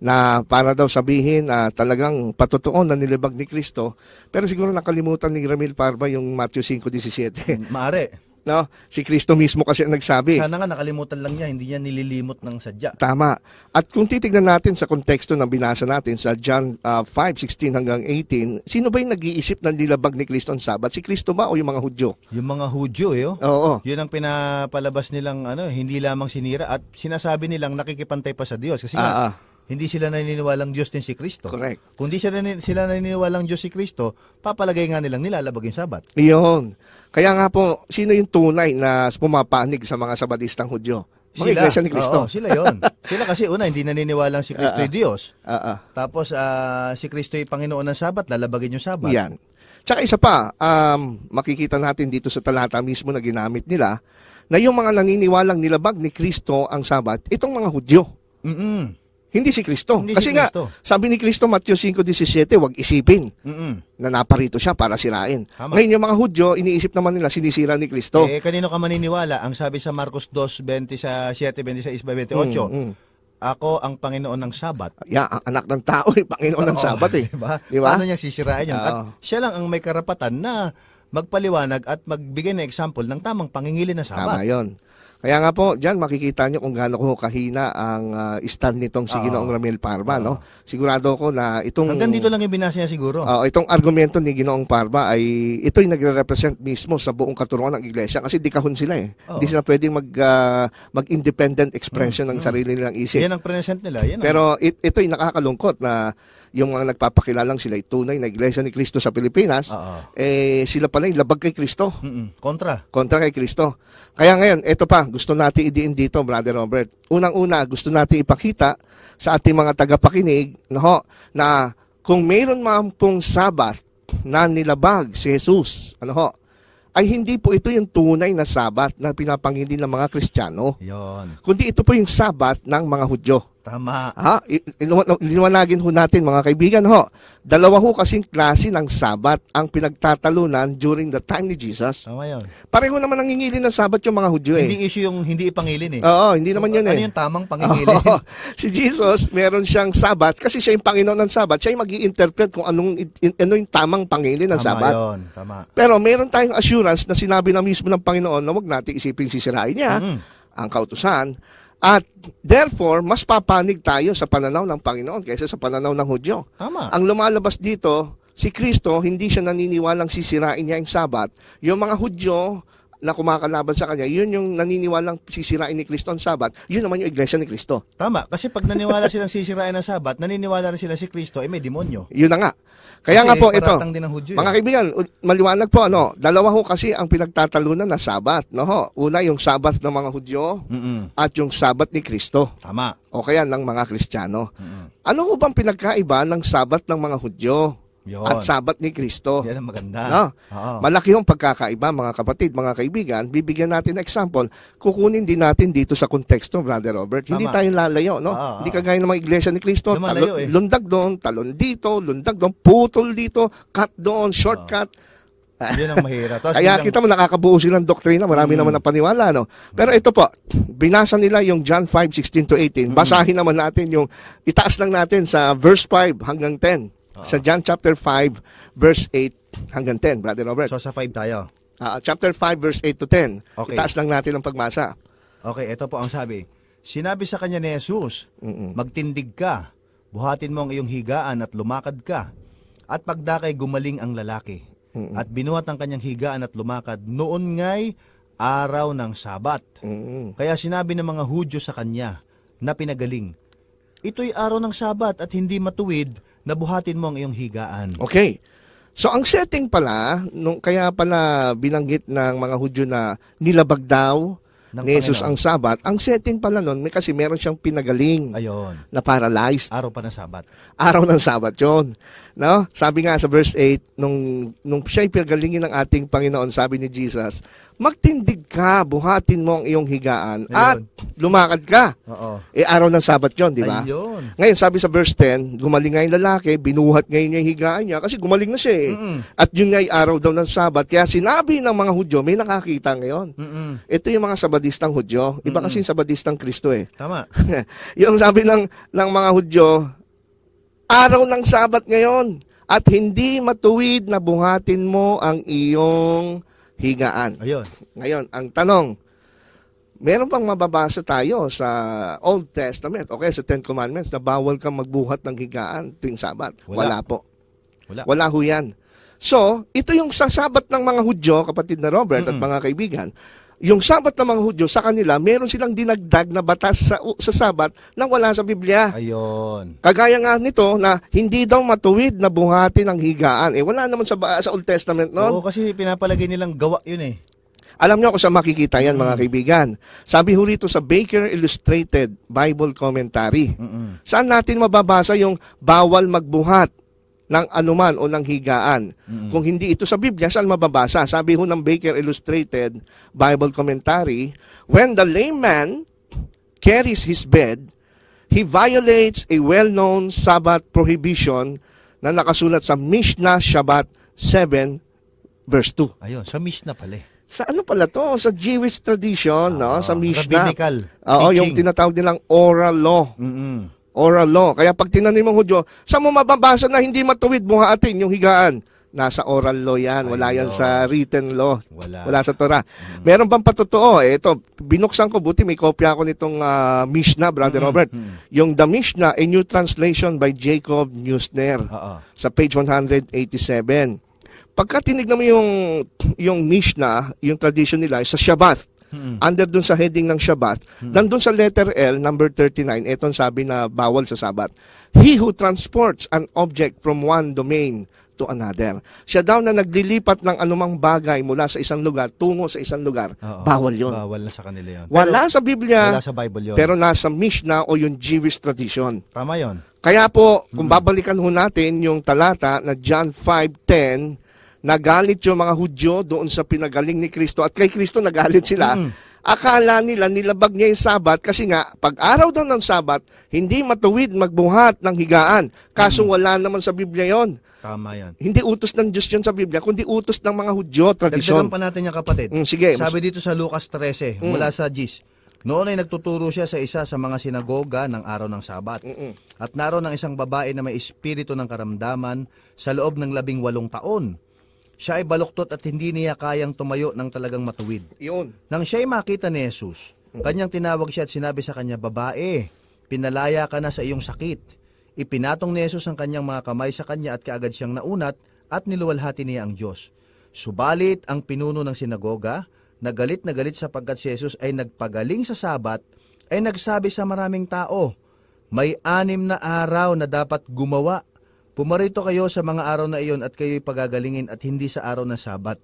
Na para daw sabihin na talagang patutuon na nilibag ni Kristo. Pero siguro nakalimutan ni Ramil Parva yung Matthew 5:17. Maari. No? Si Kristo mismo kasi ang nagsabi. Sana nga nakalimutan lang niya, hindi niya nililimot ng sadya. Tama. At kung titignan natin sa konteksto ng binasa natin sa John 5:16 hanggang 18, sino ba yung nag-iisip ng nilabag ni Kristo ang Sabat? Si Kristo ba o yung mga Hudyo? Yung mga Hudyo, Oo. yun ang pinapalabas nilang hindi lamang sinira at sinasabi nilang nakikipantay pa sa Diyos. Kasi nga, hindi sila naniniwalang Diyos din si Kristo. Correct. Kung di sila naniniwalang Diyos si Kristo, papalagay nga nilang nilalabag yung Sabat. Iyon. Kaya nga po, sino yung tunay na pumapanig sa mga Sabadistang Hudyo? Mga Iglesia ni Kristo. Oo, sila yon. Sila kasi una, hindi naniniwalang si Kristo ay Diyos. Tapos si Kristo ay Panginoon ng Sabat, lalabagin yung Sabat. Yan. Tsaka isa pa, makikita natin dito sa talata mismo na ginamit nila, na yung mga naniniwalang nilabag ni Kristo ang Sabat, itong mga Hudyo. Mm-mm. Hindi si Kristo. Hindi Kasi si nga, Kristo. sabi ni Kristo, Matthew 5:17, huwag isipin Mm-mm. na naparito siya para sirain. Tama. Ngayon yung mga Hudyo, iniisip naman nila, sinisira ni Kristo. Kanino ka maniniwala? Ang sabi sa Marcos 2:27, 26, 28, ako ang Panginoon ng Sabat. Ang anak ng tao, Panginoon ng Sabat eh. Diba? Diba? Paano niya sisirain yun? At siya lang ang may karapatan na magpaliwanag at magbigay ng example ng tamang pangingili ng Tama Sabat. yun. Kaya nga po, dyan makikita nyo kung gaano ko kahina ang stand nitong si Ginoong Ramil Parva. No? Sigurado ko na itong... Hanggang dito lang yung binasa niya siguro. itong argumento ni Ginoong Parva ay ito'y nagre-represent mismo sa buong katuruan ng Iglesia kasi dikahon sila eh. Hindi sila pwedeng mag-independent expression ng sarili nilang isip. Yan ang present nila. Yan ang... Pero ito'y nakakalungkot na yung mga nagpapakilalang sila ay tunay na Iglesia ni Cristo sa Pilipinas, sila pala yung labag kay Kristo. Kontra. Kontra kay Kristo. Kaya ngayon, ito pa, gusto natin idiin dito, Brother Robert. Unang-una, gusto natin ipakita sa ating mga tagapakinig na kung mayroon man pong Sabat na nilabag si Jesus, ay hindi po ito yung tunay na Sabat na pinapangindi ng mga Kristiyano. Yon. Kundi ito po yung Sabat ng mga Hudyo. Tama. Liwanagin ho natin mga kaibigan Dalawa ho kasing klase ng Sabat ang pinagtatalunan during the time ni Jesus. Tama yun. Pareho naman nangingili ng Sabat yung mga Hudyo eh. Hindi issue yung hindi ipangilin eh. Oo, hindi naman yun Ano eh. yung tamang pangingilin? Si Jesus, meron siyang Sabat kasi siya yung Panginoon ng Sabat. Siya yung mag-i-interpret kung ano yung tamang pangingilin ng Sabat. Tama yun. Tama. Pero meron tayong assurance na sinabi na mismo ng Panginoon na huwag natin isipin sisirain niya ang kautusan. At therefore, mas papanig tayo sa pananaw ng Panginoon kaysa sa pananaw ng Hudyo. Tama. Ang lumalabas dito, si Kristo, hindi siya naniniwalang sisirain niya yung Sabat. Yung mga Hudyo na kumakalaban sa kanya, yun yung naniniwalang sisirain ni Kristo ang Sabat, yun naman yung Iglesia ni Kristo. Tama. Kasi pag naniwala silang sisirain ng Sabat, naniniwala rin sila si Kristo, may demonyo. Yun na nga. Kaya Kasi nga po, ito, paratang din ng Hudyo, mga kaibigan, maliwanag po, dalawa ho kasi ang pinagtatalunan na Sabat. Una, yung Sabat ng mga Hudyo at yung Sabat ni Kristo. Tama. O kaya ng mga Kristiyano. Ano ho bang pinagkaiba ng Sabat ng mga Hudyo Yun. at Sabat ni Kristo? Yan ang maganda. Oo. Malaki yung pagkakaiba, mga kapatid, mga kaibigan. Bibigyan natin ng example. Kukunin din natin dito sa konteksto, Brother Robert. Hindi Tama. tayo lalayo, Hindi kagaya ng mga Iglesia ni Kristo. Lumalayo eh. Lundag doon, talon dito, lundag doon, putol dito, cut doon, shortcut. Yun ang mahirap. Tapos Kaya bilang- kita mo, nakakabuo silang doktrina. Marami naman ang paniwala, no? Pero ito po, binasa nila yung John 5:16-18. Basahin naman natin yung, itaas lang natin sa verse 5 hanggang 10. Sa John chapter 5, verse 8 hanggang 10, Brother Robert. So sa 5 tayo. Chapter 5, verse 8 to 10. Okay. Itaas lang natin ang pagmasa. Okay, ito po ang sabi. Sinabi sa kanya ni Jesus, magtindig ka, buhatin mo ang iyong higaan at lumakad ka. At pagdakay gumaling ang lalaki. At binuhat ang kanyang higaan at lumakad. Noon nga'y araw ng Sabat. Kaya sinabi ng mga Hudyo sa kanya na pinagaling, ito'y araw ng Sabat at hindi matuwid na buhatin mo ang iyong higaan. Okay. So, ang setting pala, kaya pala binanggit ng mga Hudyo na nilabag daw Ng ni Jesus Panginoon. ang Sabat, ang setting pala nun, kasi meron siyang pinagaling Ayon, na paralyzed. araw pa ng Sabat. Araw ng Sabat yun. No? Sabi nga sa verse 8, nung siya'y pingalingin ng ating Panginoon, sabi ni Jesus, magtindig ka, buhatin mo ang iyong higaan, at lumakad ka. Oo. Araw ng Sabat yun, di ba? Ayun. Ngayon, sabi sa verse 10, gumaling nga yung lalaki, binuhat ngayon niya yung higaan niya, kasi gumaling na siya eh. At yun nga yung araw daw ng Sabat. Kaya sinabi ng mga Hudyo, may nakakita ngayon. Ito yung mga Sabadistang Hudyo. Iba kasi yung Sabadistang Kristo eh. Tama. Yung sabi ng mga Hudyo, araw ng Sabat ngayon, at hindi matuwid na buhatin mo ang iyong higaan. Ayun. Ngayon, ang tanong, meron pang mababasa tayo sa Old Testament, okay, sa Ten Commandments, na bawal kang magbuhat ng higaan tuwing Sabat? Wala. Wala po. Wala. Wala ho yan. So, ito yung sa Sabat ng mga Hudyo, kapatid na Robert at mga kaibigan, yung Sabat ng mga Hudyo, sa kanila, meron silang dinagdag na batas sa Sabat na wala sa Biblia. Ayun. Kagaya nga nito na hindi daw matuwid na buhatin ang higaan. Wala naman sa Old Testament noon. Oo, kasi pinapalagay nilang gawa yun eh. Alam niyo kung saan makikita yan, mga kaibigan. Sabi ho rito sa Baker Illustrated Bible Commentary. Saan natin mababasa yung bawal magbuhat ng anuman o ng higaan? Kung hindi ito sa Biblia, saan mababasa? Sabi ho ng Baker Illustrated Bible Commentary, when the layman carries his bed, he violates a well-known Sabbath prohibition na nakasulat sa Mishnah Shabbat 7, verse 2. Ayun, sa Mishnah pala eh. Sa ano pala to? Sa Jewish tradition, no? Sa Mishnah. Rabbinical Oo, yung teaching. tinatawag nilang oral law. Oral law. Kaya pag tinanim ng Hudyo, saan mo mababasa na hindi matuwid buhatin yung higaan? Nasa oral law yan. Wala yan sa written law. Wala. Sa Torah. Meron bang patotoo? Ito, binuksan ko, buti may kopya ko nitong Mishnah, Brother Robert. Yung The Mishnah, a new translation by Jacob Neusner. Oo. Sa page 187. Pagka tinignan mo yung Mishnah, yung tradition nila, sa Shabbat, under dun sa heading ng Shabbat, nandun sa letter L, number 39, etong sabi na bawal sa Sabat, he who transports an object from one domain to another. Siya daw na naglilipat ng anumang bagay mula sa isang lugar tungo sa isang lugar. Oo. Bawal yun. Bawal na sa kanila yun. Wala sa Biblia, Wala sa Bible yun. pero nasa Mishnah o yung Jewish tradition. Tama yun. Kaya po, kung babalikan ho natin yung talata na John 5:10, nagalit yung mga Hudyo doon sa pinagaling ni Kristo at kay Kristo nagalit sila. Akala nila nilabag niya yung Sabat kasi nga, pag araw daw ng Sabat, hindi matuwid magbuhat ng higaan. Kaso wala naman sa Biblia yon. Tama yan. Hindi utos ng Diyos yun sa Biblia, kundi utos ng mga Hudyo, Dagdagan tradisyon. pa natin yung kapatid. Sige. Sabi dito sa Lucas 13, mula sa Gis, noon ay nagtuturo siya sa isa sa mga sinagoga ng araw ng Sabat. At naroon ang isang babae na may espiritu ng karamdaman sa loob ng 18 taon. Siya ay baluktot at hindi niya kayang tumayo ng talagang matuwid. Yun. Nang siya'y makita ni Jesus, kanyang tinawag siya at sinabi sa kanya, babae, pinalaya ka na sa iyong sakit. Ipinatong ni Jesus ang kanyang mga kamay sa kanya at kaagad siyang naunat at niluwalhati niya ang Diyos. Subalit ang pinuno ng sinagoga, na galit sapagkat si Jesus ay nagpagaling sa Sabat, ay nagsabi sa maraming tao, may 6 na araw na dapat gumawa. Pumarito kayo sa mga araw na iyon at kayo'y pagagalingin at hindi sa araw ng Sabat.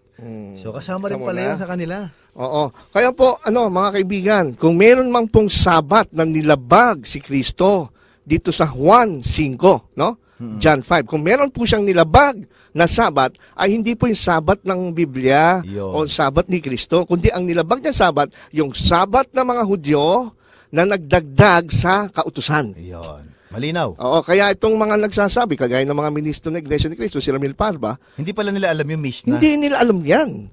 So kasama rin Tama pala na. yun sa kanila. Oo. Kaya po, mga kaibigan, kung meron mang pong Sabat na nilabag si Kristo dito sa Juan 5, no? John 5. Kung meron po siyang nilabag na Sabat, ay hindi po yung Sabat ng Biblia o Yun. Sabat ni Kristo, kundi ang nilabag niya Sabat, yung Sabat ng mga Hudyo na nagdagdag sa kautusan. Iyon. Malinaw. Oo, kaya itong mga nagsasabi, kagaya ng mga ministro ng Iglesia ni Cristo, si Ramil Parba, Hindi pala nila alam yung Mishnah. hindi nila alam yan.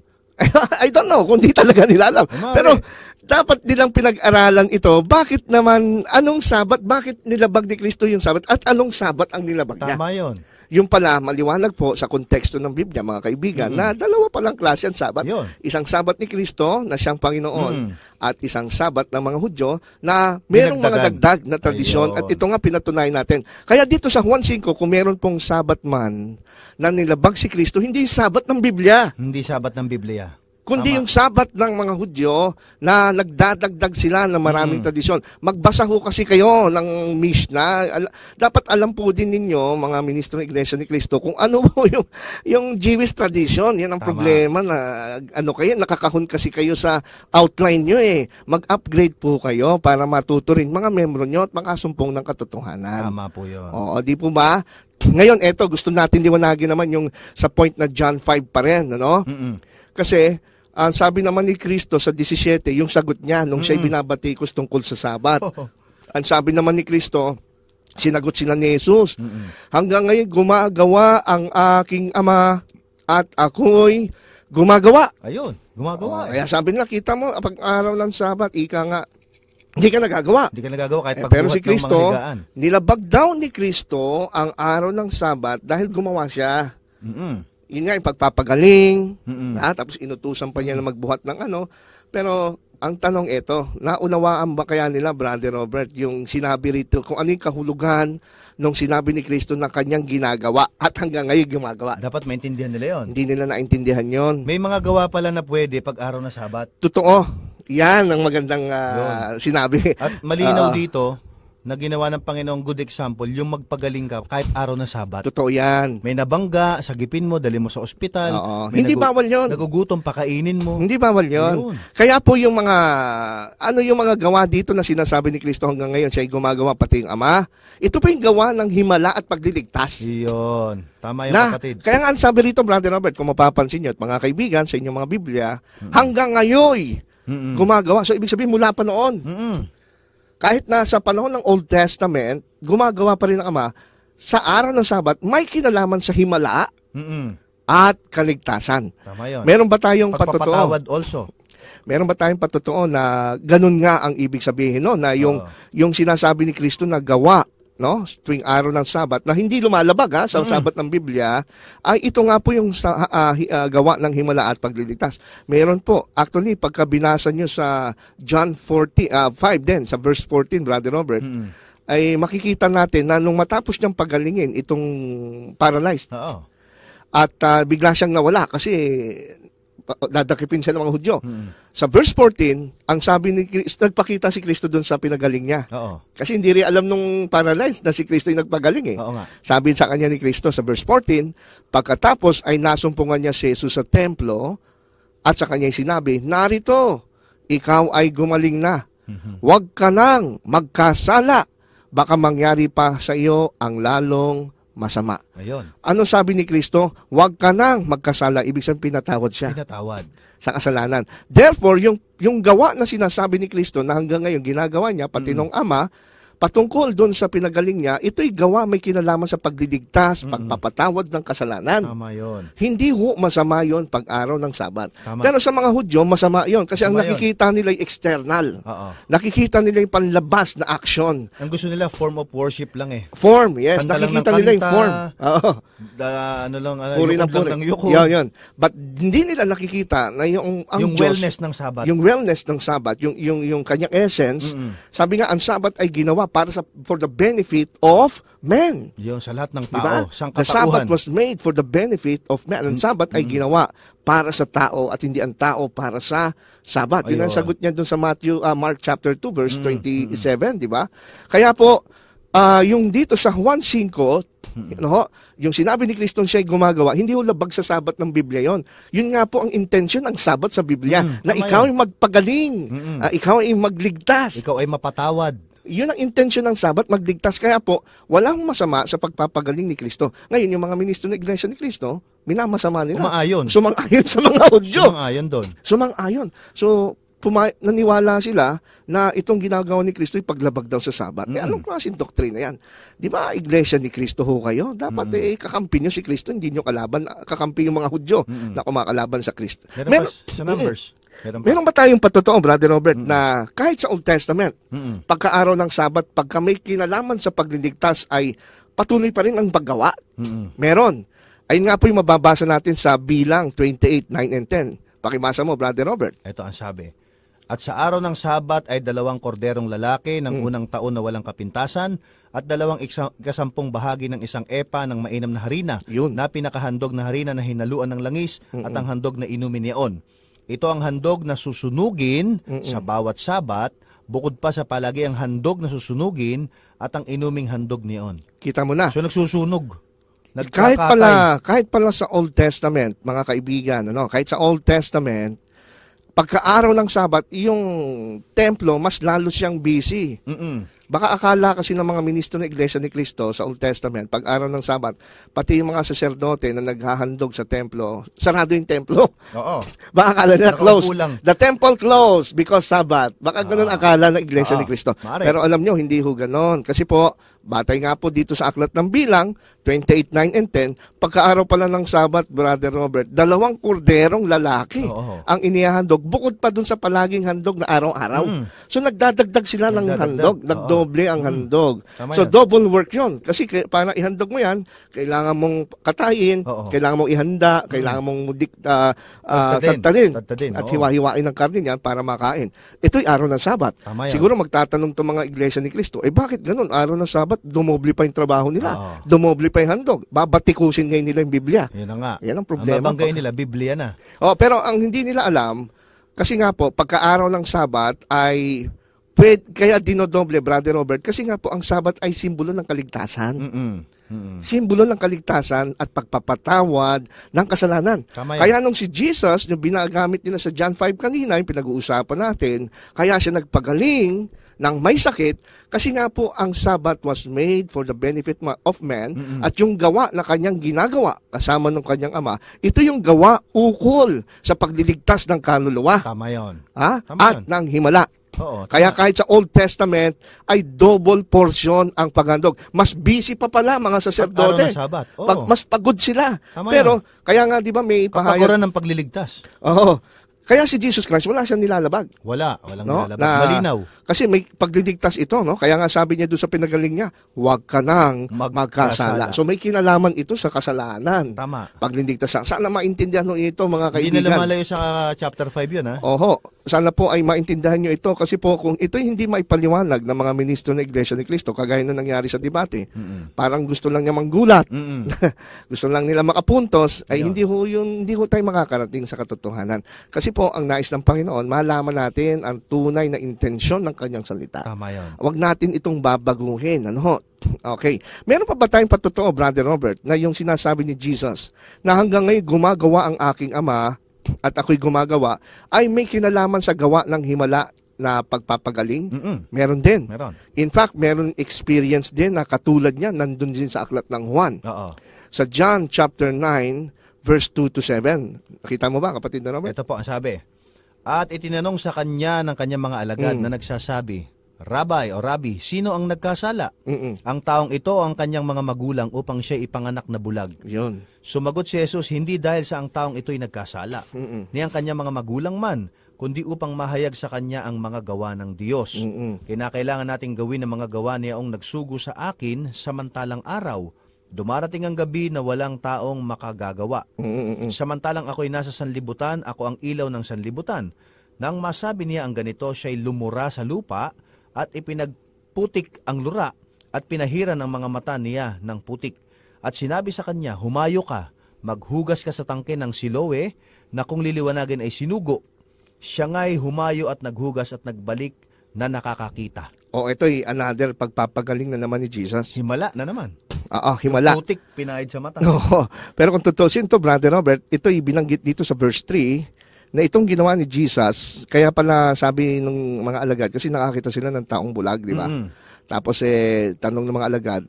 I don't know kung di talaga nila alam. Pero dapat nilang pinag-aralan ito. Bakit naman, anong sabat, bakit nilabag ni Kristo yung sabat at anong sabat ang nilabag niya? Tama yun. Yung pala, maliwanag po sa konteksto ng Biblia, mga kaibigan, na dalawa palang klase ang sabat. Yun. Isang sabat ni Kristo na siyang Panginoon at isang sabat ng mga Hudyo na merong mga dagdag na tradisyon. Ayun. At ito nga pinatunayan natin. Kaya dito sa Juan 5, kung meron pong sabat man na nilabag si Kristo, hindi yung sabat ng Biblia. Hindi sabat ng Biblia. Kundi yung sabat ng mga Hudyo na nagdadagdag sila ng maraming tradisyon. Magbasa ho kasi kayo ng Mishnah. Dapat alam po din ninyo, mga ministro ng Iglesia ni Cristo, kung ano po yung Jewish tradition. Yan ang problema na kayo, nakakahon kasi kayo sa outline nyo eh. Mag-upgrade po kayo para matuto rin mga membro nyo at makasumpong ng katotohanan. Tama po yun. Oo, di po ba? Ngayon, eto, gusto natin liwanagin naman yung sa point na John 5 pa rin, ano? Kasi, ang sabi naman ni Kristo sa 17, yung sagot niya nung siya'y binabatikos tungkol sa Sabat. Ang sabi naman ni Kristo, sinagot sila ni Jesus, hanggang ngayon gumagawa ang aking Ama at ako'y gumagawa. Ayun, gumagawa. Kaya sabi nila, kita mo, pag araw ng Sabat, ika nga, hindi ka nagagawa. Hindi ka nagagawa kahit Pero si pagbuhat ng Kristo, mga higaan. nilabag daw ni Kristo ang araw ng Sabat dahil gumawa siya. Yun nga, yung pagpapagaling, tapos inutusan pa niya na magbuhat ng ano. Pero ang tanong ito, naunawaan ba kaya nila, Brother Robert, yung sinabi rito, kung ano yung kahulugan nung sinabi ni Kristo na kanyang ginagawa at hanggang ngayon gumagawa? Dapat maintindihan nila yon. Hindi nila naintindihan yon. May mga gawa pala na pwede pag araw na Sabat. Totoo. Yan ang magandang sinabi. At malinaw dito na ginawa ng Panginoong good example, yung magpagaling ka kahit araw na Sabat. Totoo yan. May nabangga, sagipin mo, dali mo sa ospital. Hindi bawal yun. Nagugutom, pakainin mo. Hindi bawal yun. Kaya po yung yung mga gawa dito na sinasabi ni Kristo hanggang ngayon, siya ay gumagawa pati yung Ama. Ito po yung gawa ng himala at pagliligtas. Iyon. Tama yung kapatid. Kaya nga ang sabi rito, Brother Robert, kung mapapansin nyo at mga kaibigan sa inyong mga Biblia, hanggang ngayon, gumagawa. So, ibig sabihin mula pa noon. Kahit na sa panahon ng Old Testament, gumagawa pa rin ang Ama, sa araw ng Sabat, may kinalaman sa himala at kaligtasan. Tama yun. Meron ba tayong patotoo? Pagpapatawad also. Meron ba tayong patotoo na ganun nga ang ibig sabihin, no? Na yung sinasabi ni Kristo na gawa, no, tuwing araw ng Sabat na hindi lumalabag sa Sabat ng Biblia, ay ito nga po yung gawa ng himala at pagliligtas. Meron po, actually, pagka binasa nyo sa John 5 din, sa verse 14, Brother Robert, ay makikita natin na nung matapos niyang pagalingin itong paralyzed, at bigla siyang nawala kasi dadakipin siya ng mga Hudyo. Sa verse 14, ang sabi ni Kristo, nagpakita si Kristo doon sa pinagaling niya. Kasi hindi rin alam nung paralyzed na si Kristo yung nagpagaling eh. Sabi sa kanya ni Kristo sa verse 14, pagkatapos ay nasumpungan niya si Jesus sa templo at sa kanya sinabi, narito, ikaw ay gumaling na. Huwag ka nang magkasala. Baka mangyari pa sa iyo ang lalong masama. Ayun. Ano sabi ni Kristo? Huwag ka nang magkasala. Ibig sabihin, pinatawad siya. Pinatawad. Sa kasalanan. Therefore, yung gawa na sinasabi ni Kristo na hanggang ngayon ginagawa niya, pati nung Ama, patungkol doon sa pinagaling niya, ito'y gawa may kinalaman sa pagliligtas, pagpapatawad ng kasalanan. Tama yun. Hindi masama yun pag-araw ng Sabat. Tama. Pero sa mga Hudyo, masama yun. Kasi ang nakikita nila ay external. Nakikita nila yung panlabas na action. Ang gusto nila, form of worship lang eh. Form, yes. Kanta Nakikita nila yung form. Puri ng puri. Yun. But hindi nila nakikita na yung Diyos, wellness ng Sabat. Yung wellness ng Sabat, yung kanyang essence, sabi nga, ang Sabat ay ginawa para for the benefit of men. Yun, sa lahat ng tao. Diba? Sang The katauhan. Sabbath was made for the benefit of man. Ang Sabbath ay ginawa para sa tao at hindi ang tao para sa Sabbath. Yun ang sagot niya dun sa Mark chapter 2 verse 27, di ba? Kaya po, yung dito sa Juan 5, yung sinabi ni Kristo siya ay gumagawa, hindi labag sa Sabat ng Biblia yon. Yun nga po ang intention ng Sabat sa Biblia, na ikaw ay magpagaling, ikaw ay magligtas. Ikaw ay mapatawad. Yun ang intention ng Sabat, magligtas. Kaya po, walang masama sa pagpapagaling ni Kristo. Ngayon, yung mga ministro ng Iglesia ni Kristo, minamasama nila. Sumang-ayon. Sumang-ayon sa mga Hudyo. Sumang-ayon doon. Sumang-ayon. So, naniwala sila na itong ginagawa ni Kristo ay paglabag daw sa Sabat. Anong klaseng doktrina yan? Di ba, iglesia ni Kristo ho kayo? Dapat kakampi nyo si Kristo, hindi nyo kakampi yung mga Hudyo na kumakalaban sa Kristo. Sa Numbers. Meron ba tayong patotoo, Brother Robert, na kahit sa Old Testament, pagkaaraw ng Sabat, pagka may kinalaman sa pagliligtas ay patuloy pa rin ang paggawa? Meron. Ayun nga po yung mababasa natin sa Bilang 28, 9 and 10. Pakibasa mo, Brother Robert. Ito ang sabi. At sa araw ng Sabat ay 2 korderong lalaki ng unang taon na walang kapintasan at 2 ikasampung bahagi ng 1 epa ng mainam na harina na pinakahandog na harina na hinaluan ng langis at ang handog na inumin niyaon. Ito ang handog na susunugin sa bawat Sabat, bukod pa sa palagi ang handog na susunugin at ang inuming handog niyaon. Kita mo na. So nagsusunog. Kahit pala sa Old Testament, mga kaibigan, kahit sa Old Testament, pagkaaraw ng Sabat, yung templo, mas lalo siyang busy. Baka akala kasi ng mga ministro ng Iglesia ni Cristo sa Old Testament, pag araw ng Sabat, pati yung mga saserdote na naghahandog sa templo, sarado yung templo. Oo. Baka akala nila closed. Lang. The temple closed because Sabat. Baka ganun akala ng Iglesia ni Cristo. Pero alam nyo, hindi ho ganon. Kasi po, batay nga po dito sa Aklat ng Bilang, 28, 9 and 10, pagkaaraw pala ng Sabat, Brother Robert, 2 korderong lalaki ang inihahandog, bukod pa dun sa palaging handog na araw-araw. So nagdadagdag sila ng handog, nagdoble ang handog. So double work yun. Kasi para ihandog mo yan, kailangan mong katayin, kailangan mong ihanda, kailangan mong tadtadin at hiwa-hiwain ng karne yan para makain. Ito'y araw ng Sabat. Siguro magtatanong itong mga Iglesia ni Cristo, bakit ganun? Araw ng Sabat, dumoble pa yung trabaho nila. Dumoble pa yung handog. Babatikusin ngayon nila yung Biblia. Yan na nga. Yan ang problema. Ang babanggain nila, Biblia na. Pero ang hindi nila alam, kasi nga po, pagkaaraw ng Sabat ay kaya dinodoble, Brother Robert, kasi nga po ang Sabat ay simbolo ng kaligtasan. Simbolo ng kaligtasan at pagpapatawad ng kasalanan. Kaya nung si Jesus, yung binagamit nila sa John 5 kanina, yung pinag-uusapan natin, kaya siya nagpagaling ng may sakit, kasi nga po ang Sabat was made for the benefit of man, at yung gawa na kanyang ginagawa kasama ng kanyang ama, ito yung gawa ukol sa pagliligtas ng kaluluwa. Tama yun. At ng himala. Kaya kahit sa Old Testament ay double portion ang paghandog. Mas busy pa pala mga saserdote. Mas pagod sila. Pero kaya nga 'di ba may pahayag kapagkuran ng pagliligtas. Kaya si Jesus Christ, wala siyang nilalabag. Walang nilalabag. Malinaw. Kasi may pagliligtas ito, Kaya nga sabi niya doon sa pinagaling niya, huwag ka nang magkasala. So may kinalaman ito sa kasalanan. Tama. Pagliligtas. Sana maintindihan nyo ito, mga kaibigan. Hindi na lumalayo sa chapter 5 yun, ha? Sana po ay maintindihan nyo ito. Kasi po, kung ito hindi maipaliwanag ng mga ministro ng Iglesia ni Cristo, kagaya nung nangyari sa debate, parang gusto lang niya manggulat, gusto lang nila makapuntos, ay hindi ho tayo makakarating sa katotohanan. Kasi po, ang nais ng Panginoon, malaman natin ang tunay na intensyon ng kanyang salita. Tama yun. Huwag natin itong babaguhin. Okay. Meron pa ba tayong patotoo, Brother Robert, na yung sinasabi ni Jesus, na hanggang ngayon gumagawa ang aking ama at ako'y gumagawa, ay may kinalaman sa gawa ng himala na pagpapagaling? Meron din. In fact, meron experience din na katulad niya, nandun din sa Aklat ng Juan. Sa John chapter 9, verse 2 to 7. Nakita mo ba, kapatid na Robert? Ito po ang sabi. At itinanong sa kanya ng kanyang mga alagad na nagsasabi, Rabbi o Rabbi, sino ang nagkasala? Ang taong ito o ang kanyang mga magulang upang siya ipanganak na bulag? Yun. Sumagot si Jesus, hindi dahil sa ang taong ito'y nagkasala, ni ang kanyang mga magulang man, kundi upang mahayag sa kanya ang mga gawa ng Diyos. Kinakailangan nating gawin ang mga gawa niyaong nagsugo sa akin samantalang araw. Dumarating ang gabi na walang taong makagagawa. Samantalang ako'y nasa sanlibutan, ako ang ilaw ng sanlibutan. Nang masabi niya ang ganito, siya'y lumura sa lupa at ipinagputik ang lura at pinahiran ang mga mata niya ng putik. At sinabi sa kanya, humayo ka, maghugas ka sa tangke ng Siloe na kung liliwanagin ay sinugo. Siya nga'y humayo at naghugas at nagbalik na nakakakita. Ito'y another pagpapagaling na naman ni Jesus. Himala na naman. Himala. Putik, pinahid sa mata. Pero kung tutusin to, Brother Robert, ito'y binanggit dito sa verse 3 na itong ginawa ni Jesus, kaya pala sabi ng mga alagad, kasi nakakita sila ng taong bulag, di ba? Tapos tanong ng mga alagad,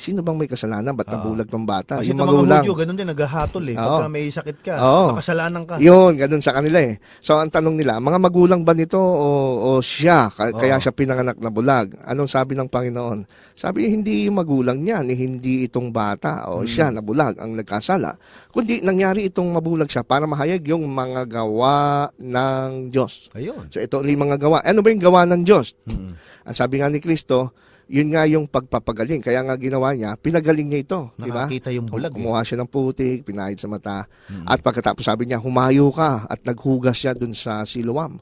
sino bang may kasalanan? Ba't nabulag ng bata? Kasi Yung itong mga magulang. Hudyo, ganun din, naghahatol eh. Oo. Pagka may sakit ka, Oo. makasalanan ka. Yun, ganun sa kanila eh. So, ang tanong nila, mga magulang ba nito o siya? Kaya siya pinanganak na bulag. Anong sabi ng Panginoon? Sabi, hindi yung magulang niya, hindi itong bata o siya na bulag ang nagkasala. Kundi nangyari itong mabulag siya para mahayag yung mga gawa ng Diyos. Ayun. So, ito yung mga gawa. Ano ba yung gawa ng Diyos? Ang sabi nga ni Kristo, yun nga yung pagpapagaling. Kaya nga ginawa niya, pinagaling niya ito. Di ba? Nakakita yung bulag eh. Kumuha siya ng putik, pinahid sa mata. At pagkatapos sabi niya, humayo ka. At naghugas siya dun sa Siloam.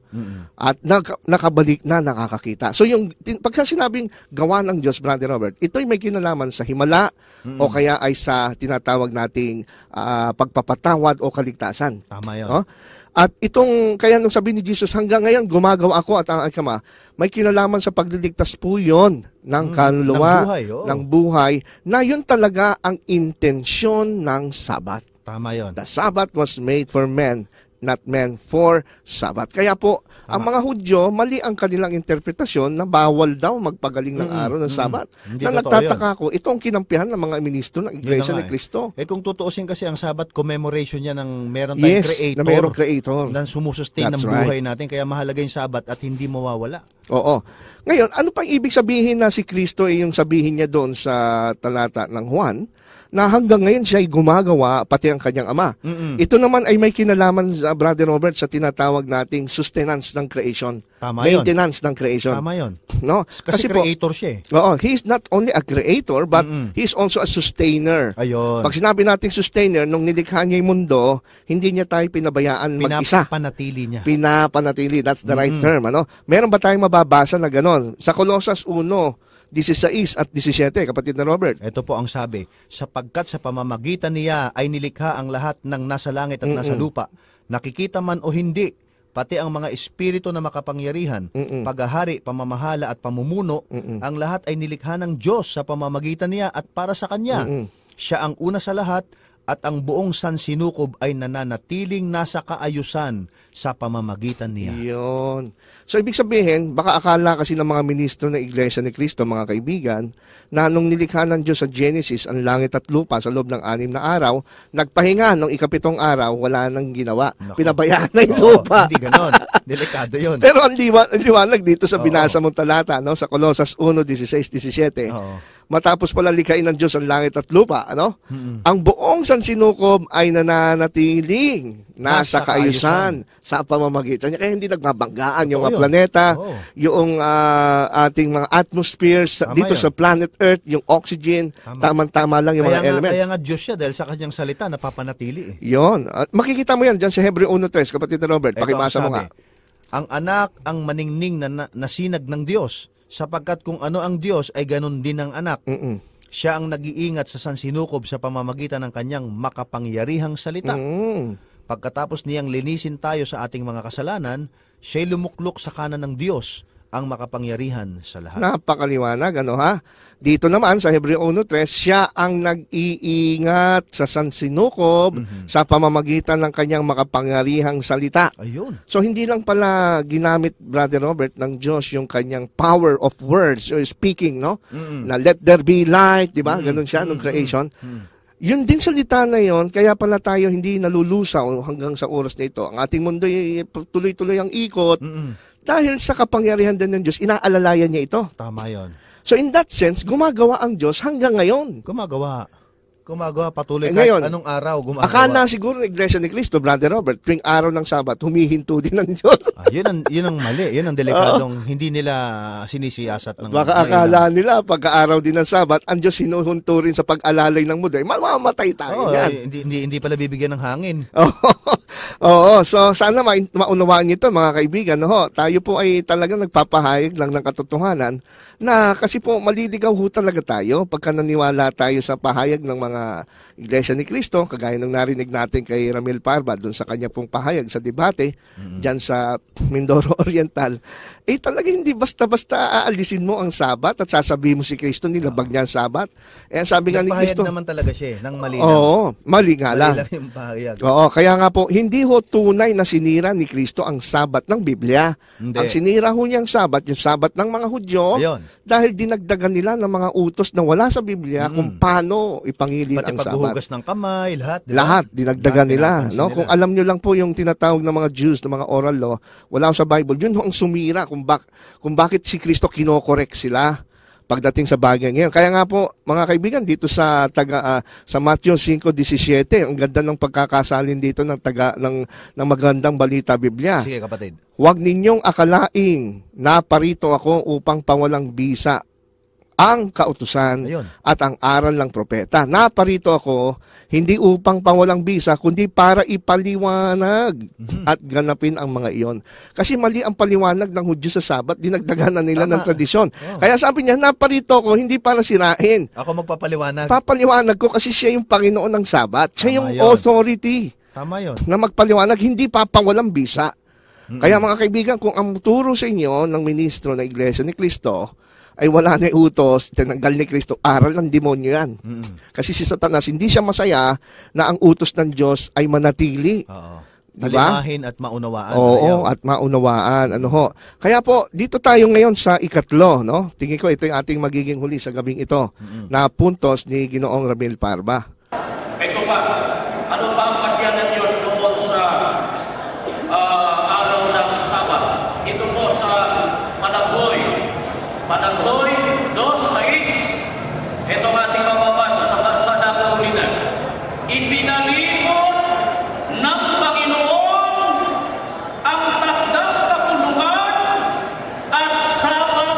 At nakabalik na nakakakita. So yung pagka sinabing gawa ng Diyos, Brother Robert, ito'y may kinalaman sa himala o kaya ay sa tinatawag nating pagpapatawad o kaligtasan. Tama yun. No? At itong, kaya nung sabi ni Jesus, hanggang ngayon gumagawa ako at ang aking Ama, may kinalaman sa pagliligtas po yun ng kaluluwa, ng buhay, oo. ng buhay, na yun talaga ang intensyon ng Sabat. Tama yun. The Sabbath was made for men, not men for Sabbath. Kaya po, ang mga Hudyo, mali ang kanilang interpretasyon na bawal daw magpagaling ng araw ng Sabat. Hindi Na totoo nagtataka ko, ito ang kinampihan ng mga ministro ng Iglesia Yun na nga ni Cristo. Eh kung tutuusin kasi ang Sabat, commemoration niya ng meron tayong Yes, creator. na mayroong creator. Na sumusustain That's ng buhay natin. Kaya mahalaga yung Sabat at hindi mawawala. Oo. Ngayon, ano pang ibig sabihin na si Kristo ay yung sabihin niya doon sa talata ng Juan, na hanggang ngayon siya ay gumagawa pati ang kanyang ama. Ito naman ay may kinalaman, Brother Robert, sa tinatawag nating sustenance ng creation. Tama yun. Maintenance ng creation. Tama yun. No? Kasi po, creator siya eh. oo, he is not only a creator, but he is also a sustainer. Ayun. Pag sinabi nating sustainer, nung nilikha niya yung mundo, hindi niya tayo pinabayaan mag-isa. Pinapanatili niya. Pinapanatili, that's the right term. Ano? Meron ba tayong mababasa na gano'n? Sa Colossus 1:16 at 17, kapatid na Robert. Ito po ang sabi, sapagkat sa pamamagitan niya ay nilikha ang lahat ng nasa langit at nasa lupa, nakikita man o hindi, pati ang mga espiritu na makapangyarihan, paghahari, pamamahala at pamumuno, ang lahat ay nilikha ng Diyos sa pamamagitan niya at para sa Kanya. Siya ang una sa lahat at ang buong sansinukob ay nananatiling nasa kaayusan sa pamamagitan niya. Yun. So, ibig sabihin, baka akala kasi ng mga ministro ng Iglesia ni Cristo, mga kaibigan, na nung nilikha ng Diyos sa Genesis ang langit at lupa sa loob ng 6 na araw, nagpahinga nung 7 araw, wala nang ginawa. Naku. Pinabayaan na yung Oo, lupa. Hindi ganon. Delikado yun. Pero ang liwanag dito sa binasa mong talata, no? Sa Colossus 1:16-17, Oo. matapos pala likhain ng Diyos ang langit at lupa, ano? Ang buong sansinukob ay nananatiling nasa kaayusan sa pamamagitan niya. Kaya hindi nagbabanggaan yung mga Totoo yun. planeta, Oo. yung ating mga atmospheres Tama dito yun. sa planet Earth, yung oxygen, Tama. tamang-tama lang yung mga elements. Kaya nga Diyos siya dahil sa kanyang salita napapanatili eh. Yon. At makikita mo yan dyan sa Hebreo 1:3, kapatid na Robert. Ito ang Pakibasa mo sabi, nga. ang anak ang maningning na nasinag ng Diyos, sapagkat kung ano ang Diyos ay ganun din ang anak. Siya ang nag-iingat sa sansinukob sa pamamagitan ng kanyang makapangyarihang salita. Pagkatapos niyang linisin tayo sa ating mga kasalanan, siya'y lumuklok sa kanan ng Diyos, ang makapangyarihan sa lahat. Napakaliwanag, ano ha? Dito naman sa Hebreo 1:3, siya ang nag-iingat sa sansinukob sa pamamagitan ng kanyang makapangyarihang salita. Ayun. So hindi lang pala ginamit, Brother Robert, ng Diyos yung kanyang power of words or speaking, no? Na let there be light, di ba? Ganun siya nung creation. Yun din salita na yon, kaya pala tayo hindi nalulusaw hanggang sa oras na ito. Ang ating mundo ay tuloy-tuloy ang ikot. Dahil sa kapangyarihan din ng Diyos, inaalalayan niya ito. Tama yon. So in that sense, gumagawa ang Diyos hanggang ngayon. Gumagawa patuloy Ngayon, kahit anong araw gumagawa. Akala siguro ng Iglesia ni Cristo, Brother Robert, tuwing araw ng Sabat, humihinto din ng Diyos. Yun ang mali. Yun ang delikadong hindi nila sinisiyasat ng Baka akala nila, pagka-araw din ng Sabat, ang Diyos hinuhunto rin sa pag-alalay ng mundo. Mamamatay tayo yan. Hindi pala bibigyan ng hangin. Oo, so sana maunawaan niyo ito, mga kaibigan. No? Tayo po ay talagang nagpapahayag lang ng katotohanan na kasi po maliligaw ho talaga tayo pagka naniwala tayo sa pahayag ng mga Iglesia ni Cristo, kagaya ng narinig natin kay Ramil Parba doon sa kanya pong pahayag sa debate dyan sa Mindoro Oriental, talaga hindi basta-basta aalisin mo ang Sabat at sasabihin mo si Kristo nilabag niya ang Sabat. Sabi nga ni Kristo, naman talaga siya ng malinaw. Oo, mali nga lang. Mali lang yung pahayag. Oo, kaya nga po, hindi ho tunay na sinira ni Kristo ang Sabat ng Biblia. Hindi. Ang sinira ho niyang Sabat, yung Sabat ng mga Hudyo, Ayun. dahil dinagdagan nila ng mga utos na wala sa Biblia kung paano ipangilin Pati ang Sabat. paghuhugas ng kamay, lahat. Diba? Lahat, dinagdagan Lahat nila. pinapansin No? nila. Kung alam nyo lang po yung tinatawag ng mga Jews, ng mga oral law, wala sa Bible, yun ho ang sumira kung bakit si Kristo kinokorek sila pagdating sa bagay ngayon. Kaya nga po, mga kaibigan, dito sa sa Matthew 5:17, ang ganda ng pagkakasalin dito ng magandang balita Biblia. Sige kapatid. Huwag ninyong akalaing naparito ako upang pawalang bisa ang kautusan Ayun. at ang aral ng propeta. Naparito ako hindi upang pawalang bisa, kundi para ipaliwanag at ganapin ang mga iyon. Kasi mali ang paliwanag ng Hudyo sa Sabat, dinagdagan na nila Tama. ng tradisyon. Oh. Kaya sabi niya, naparito ako hindi para sirain. Ako magpapaliwanag. Papaliwanag ko kasi siya yung Panginoon ng Sabat. Siya Tama yung yun. authority Tama yun. na magpaliwanag, hindi papawalang bisa. Kaya mga kaibigan, kung ang turo sa inyo ng ministro ng Iglesia ni Cristo ay wala na utos, tinanggal ni Cristo, aral ng demonyo yan. Kasi si Satanas, hindi siya masaya na ang utos ng Diyos ay manatili. Oo. Diba? Palimahin at maunawaan. Oo, at maunawaan. Ano ho. Kaya po, dito tayo ngayon sa ikatlo, no? Tingin ko ito yung ating magiging huli sa gabing ito, na puntos ni Ginoong Ramil Parba. Ito pa, ano pa ang pasya ng Diyos doon sa araw ng Sabat? Ito po sa Managhoy. Managhoy 2:6. Ito ang ating mababasa sa bansa ng Kaulinan. Ipinalimot ng Panginoon ang takdang kapulungan at Sabat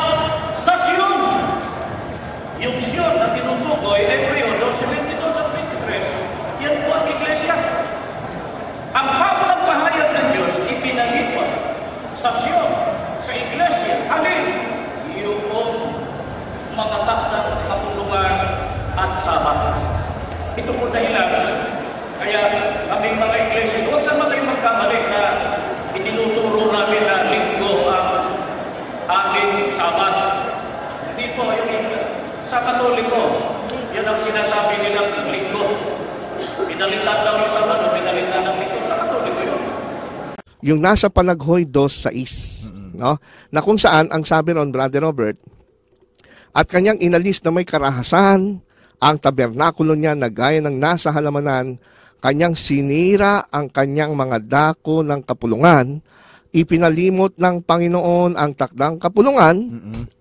sa Sion. Yung Sion na tinutukoy ay periodo 72 at 23. Yan po ang Iglesia. Ang habang pahayag ng Diyos, ipinalimot sa Sion, sa Iglesia. Alin? Yung mga takdang kapulungan at Sabat. Ito po dahilan. Kaya kaming mga Iglesia, huwag naman kayo magkamali na itinuturo namin na linggo ang ating Sabat. Hindi po, sa Katoliko, yan ang sinasabi nilang linggo. Pinalitan daw yung Sabat o pinalitan ng linggo. Sa Katoliko yun. Yung nasa Panaghoy 2:6, no? Na kung saan, ang sabi ron, Brother Robert, at kanyang inalis na may karahasan ang tabernakulo niya na gaya ng nasa halamanan, kanyang sinira ang kanyang mga dako ng kapulungan, ipinalimot ng Panginoon ang takdang kapulungan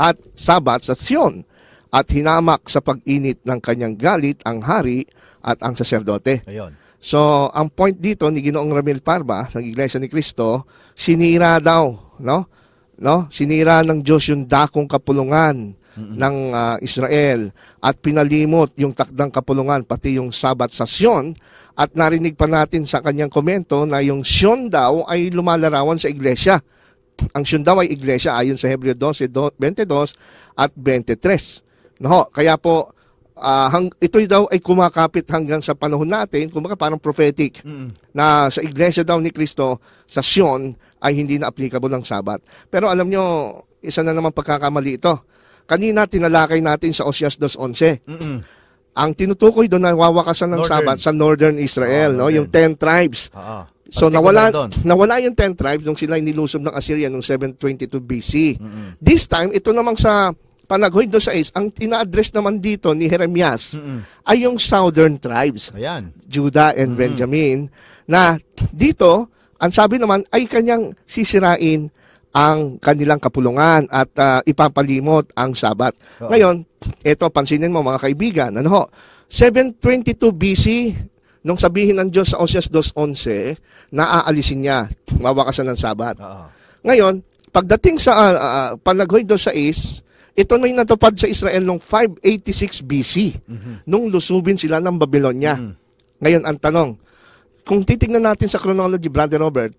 at Sabat sa Sion, at hinamak sa pag-init ng kanyang galit ang hari at ang saserdote. Ayun. So, ang point dito ni Ginoong Ramil Parba ng Iglesia ni Cristo, sinira daw, no? Sinira ng Diyos yung dakong kapulungan ng Israel at pinalimot yung takdang kapulungan pati yung Sabat sa Sion, at narinig pa natin sa kanyang komento na yung Sion daw ay lumalarawan sa Iglesia. Ang Sion daw ay Iglesia ayon sa Hebreo 12:22 at 23. No, kaya po ito daw ay kumakapit hanggang sa panahon natin, kumbaga parang prophetic, na sa Iglesia daw ni Cristo, sa Sion, ay hindi na applicable ng Sabat. Pero alam nyo, isa na naman pagkakamali ito. Kanina, tinalakay natin sa Oseas 2:11. Ang tinutukoy doon na wawakasan ng Sabat sa Northern Israel, no? Yung 10 tribes. So nawala yung 10 tribes nung sila nilusob ng Assyria noong 722 BC. This time, ito namang sa Panaghoy 2:6, ang ina-address naman dito ni Jeremias ay yung southern tribes. Ayan. Judah and Benjamin, na dito, ang sabi naman ay kanyang sisirain ang kanilang kapulungan at ipapalimot ang Sabat. Ngayon, ito, pansinin mo mga kaibigan, 722 BC, nung sabihin ng Diyos sa Oseas 2:11, naaalisin niya, mawakasan ng Sabat. Ngayon, pagdating sa Panaghoy 2:6, ito na yung natupad sa Israel noong 586 BC, nung lusubin sila ng Babylonia. Ngayon, ang tanong, kung titignan natin sa chronology, Brother Robert,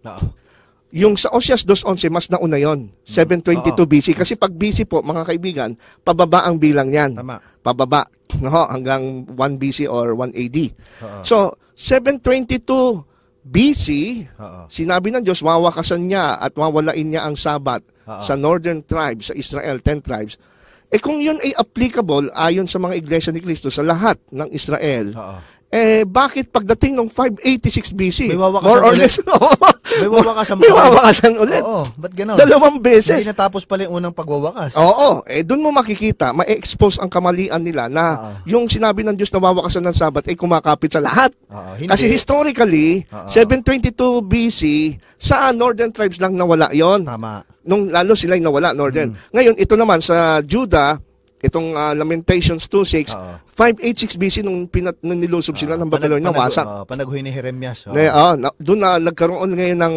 Yung sa Osias 2:11, mas nauna yon, 722 BC. Kasi pag BC po, mga kaibigan, pababa ang bilang niyan. Tama. Pababa, no, hanggang 1 BC or 1 AD. Oo. So, 722 BC, Oo. sinabi ng Diyos, wawakasan niya at wawalain niya ang Sabat Oo. sa northern tribes, sa Israel, 10 tribes. Kung yun ay applicable ayon sa mga iglesia ni Cristo sa lahat ng Israel, Oo. bakit pagdating ng 586 BC, May wawakasan more or ulit. less, May wawakasan may wawakasan ulit. Oo, ba't gano'n? 2 beses. Hindi natapos pala yung unang pagwawakas. Oo, doon mo makikita, ma-expose ang kamalian nila na yung sinabi ng Diyos na wawakasan ng Sabat ay kumakapit sa lahat. Oo, hindi. Kasi historically, 722 BC, sa northern tribes lang nawala yon. Tama. Nung lalo sila yung nawala, northern. Ngayon, ito naman sa Judah, itong Lamentations 2:6, 586 BC nung nilusob sila ng Babylonia, nawasak. Panaguhin ni Jeremias. Doon na nagkaroon ngayon ng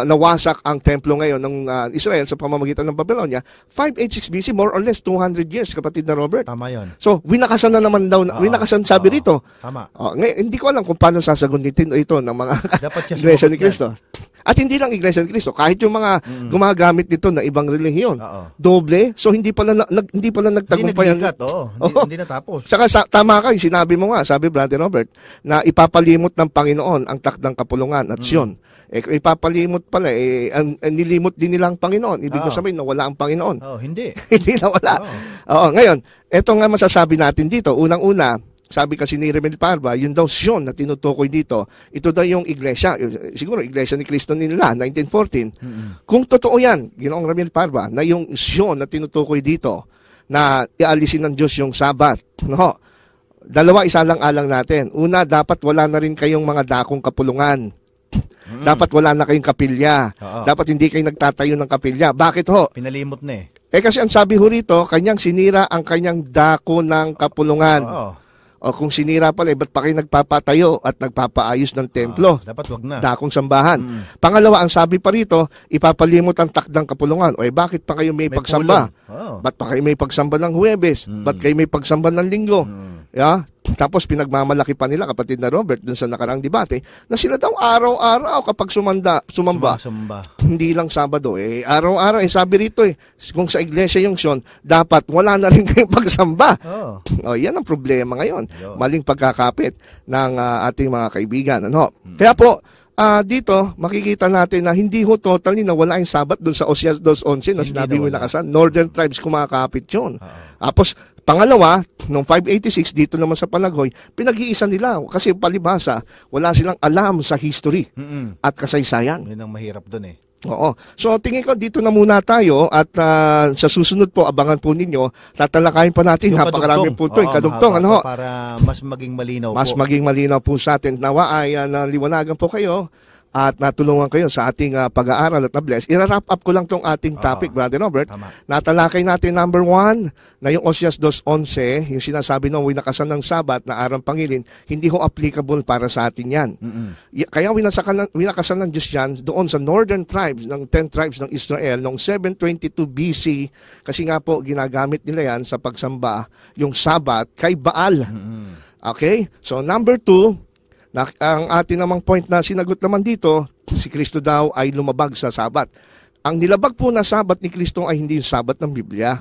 nawasak ang templo ngayon ng Israel sa pamamagitan ng Babylonia. 586 BC, more or less 200 years, kapatid na Robert. Tama yon. So, winakasan na naman daw, winakasan sabi rito. Tama. Ngayon, hindi ko alam kung paano sasagutin ito ng mga Dapat siya iglesia ni sumagot Cristo. At hindi lang iglesia ni Cristo, kahit yung mga gumagamit nito na ibang relihiyon. Doble, so hindi pala nagtagumpayan. Hindi nagligat, hindi natapos. Saka tama kayo, sinabi mo nga, sabi Brother Robert, na ipapalimot ng Panginoon ang takdang kapulungan at Sion. Kung ipapalimot pala, nilimot din nila ang Panginoon. Ibig sabihin, nawala ang Panginoon. Hindi. Hindi nawala. Ngayon, eto nga masasabi natin dito. Unang-una, sabi kasi ni Remel Parva, yun daw Sion na tinutukoy dito, ito daw yung iglesia. Siguro, iglesia ni Cristo nila, 1914. Kung totoo yan, Ginoong Remel Parva, na yung Sion na tinutukoy dito, na ialisin ng Diyos yung Sabat. No? Dalawa, isa lang alang natin. Una, dapat wala na rin kayong mga dakong kapulungan. Dapat wala na kayong kapilya. Dapat hindi kayo nagtatayo ng kapilya. Bakit ho? Pinalimot na Kasi ang sabi ho rito, kanyang sinira ang kanyang dako ng kapulungan. O kung sinira pala, ba't pa kayo nagpapatayo at nagpapaayos ng templo? Dapat wag na. Dakong sambahan. Pangalawa, ang sabi pa rito, ipapalimot ang takdang kapulungan. Bakit pa kayo may pagsamba? Ba't pa kayo may pagsamba ng Huwebes? Ba't kayo may pagsamba ng Linggo? Tapos pinagmamalaki pa nila, kapatid na Robert, dun sa nakaraang debate, na sila daw araw-araw kapag sumamba. Hindi lang Sabado. Araw-araw. Sabi rito, kung sa iglesia yung Sion, dapat wala na rin kayong pagsamba. Yan ang problema ngayon. Maling pagkakapit ng ating mga kaibigan. Kaya po, dito, makikita natin na hindi ho totally na wala yung Sabat doon sa Osias 2:11 na sinabi mo nakasan. Northern tribes kumakapit yun. Tapos, pangalawa, noong 586, dito naman sa Panaghoy, pinag-iisa nila. Kasi palibhasa, wala silang alam sa history at kasaysayan. Yun ang mahirap doon Oo. So, tingin ko, dito na muna tayo at sa susunod po, abangan po ninyo, tatalakayin pa natin, napakaraming punto. Kadugtong, para mas maging malinaw mas maging malinaw po sa atin. Nawa ay naliwanagan po kayo at natulungan kayo sa ating pag-aaral at na-bless. I-wrap up ko lang tong ating topic, Brother Robert. Natalakay natin number 1, na yung Osias 2:11, yung sinasabi nung winakasan ng Sabat na arang pangilin, hindi ho applicable para sa atin yan. Kaya winakasan ng Diyos yan doon sa northern tribes, ng 10 tribes ng Israel, noong 722 BC, kasi nga po ginagamit nila yan sa pagsamba yung Sabat kay Baal. Okay? So number 2, ang ating namang point na sinagot naman dito, si Kristo daw ay lumabag sa Sabat. Ang nilabag po na Sabat ni Kristo ay hindi yung Sabat ng Biblia.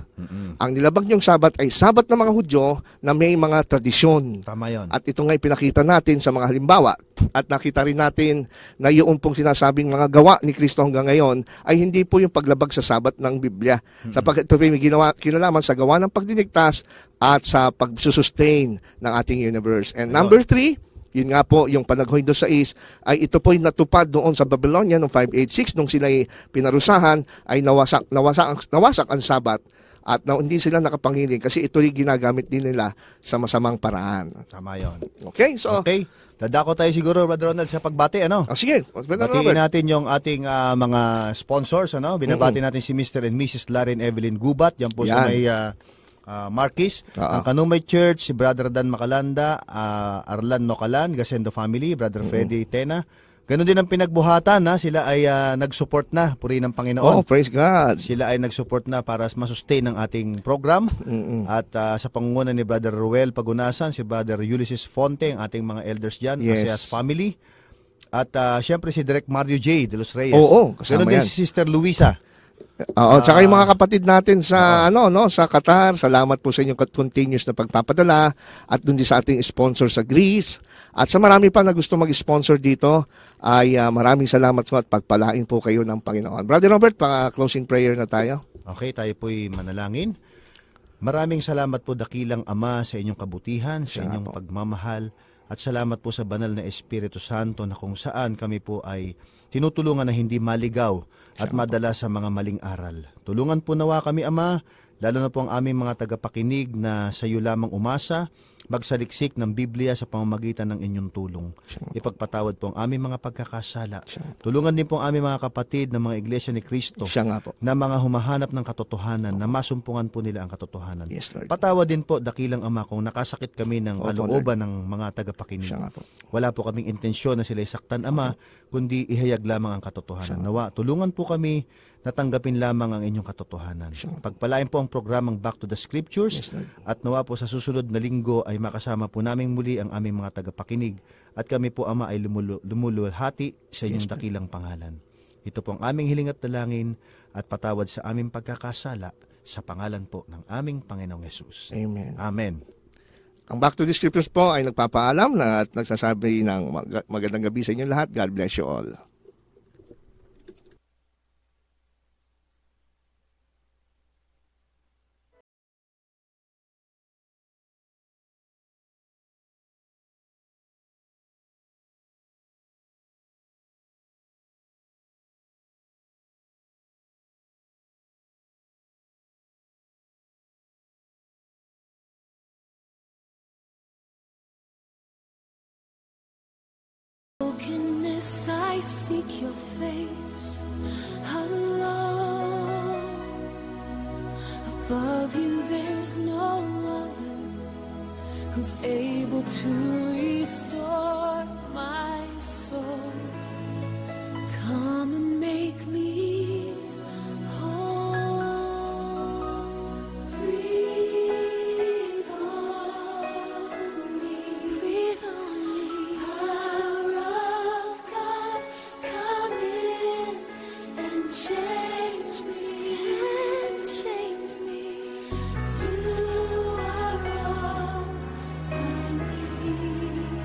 Ang nilabag niyong Sabat ay Sabat ng mga Hudyo na may mga tradisyon. Tama yun. At ito nga pinakita natin sa mga halimbawa. At nakita rin natin na yung pong sinasabing mga gawa ni Kristo hanggang ngayon ay hindi po yung paglabag sa Sabat ng Biblia. Sapagkat ito may kinalaman sa gawa ng pagdiligtas at sa pagsusustain ng ating universe. And number 3, yun nga po, yung Panaghoy 2:6 ay ito po'y natupad doon sa Babylonia noong 586 nung sila'y pinarusahan ay nawasak ang Sabat at hindi sila nakapangiling kasi ito'y ginagamit din nila sa masamang paraan. Tama yun. Okay, so dadako tayo siguro, Brother Ronald, sa pagbati, sige, batiin natin yung ating mga sponsors, binabati natin si Mr. and Mrs. Laren Evelyn Gubat, yan po sa may Marquis, ang Kanumay Church, si Brother Dan Macalanda, Arlan Nocalan, Gasendo Family, Brother Freddy Tena. Ganon din ang pinagbuhatan, sila ay nag-support na, puri ng Panginoon. Praise God. Sila ay nag-support na para masustain ang ating program. At sa pangunguna ni Brother Ruel Pagunasan, si Brother Ulysses Fonte, ang ating mga elders dyan, Asias Family. At syempre si Direk Mario J. de los Reyes. Oo, kasama Ganon din yan. si Sister Luisa. Oo, tsaka yung mga kapatid natin sa sa Qatar, salamat po sa inyong continuous na pagpapadala at dun din sa ating sponsor sa Greece. At sa marami pa na gusto mag-sponsor dito, ay maraming salamat po at pagpalain po kayo ng Panginoon. Brother Robert, closing prayer na tayo. Okay, tayo po'y manalangin. Maraming salamat po dakilang Ama sa inyong kabutihan, sa inyong pagmamahal, at salamat po sa banal na Espiritu Santo na kung saan kami po ay tinutulungan na hindi maligaw at madala sa mga maling aral. Tulungan po nawa kami, Ama, lalo na po ang aming mga tagapakinig na sa iyo lamang umasa, magsaliksik ng Biblia sa pamamagitan ng inyong tulong. Ipagpatawad po ang aming mga pagkakasala. Tulungan din po ang aming mga kapatid ng mga iglesia ni Kristo na mga humahanap ng katotohanan, na masumpungan po nila ang katotohanan. Yes, Lord. Patawad din po, dakilang Ama, kung nakasakit kami ng kalooban ng mga tagapakinig. Wala po kaming intensyon na sila isaktan, Ama, kundi ihayag lamang ang katotohanan. Nawa, tulungan po kami na tanggapin lamang ang inyong katotohanan. Pagpalain po ang programang Back to the Scriptures, at nawa po sa susunod na linggo ay makasama po namin muli ang aming mga tagapakinig, at kami po, Ama, ay lumuluhati sa inyong dakilang pangalan. Ito po ang aming hiling at dalangin, at patawad sa aming pagkakasala sa pangalan po ng aming Panginoong Yesus. Amen. Amen. Ang Back to the Scriptures po ay nagpapaalam na at nagsasabi ng magandang gabi sa inyo lahat. God bless you all. Brokenness, I seek your face alone. Above you, there's no other who's able to restore my soul. Come and make me whole. Breathe on me. Breathe on me. Power of God, come in and change me. And change me. You are all I need.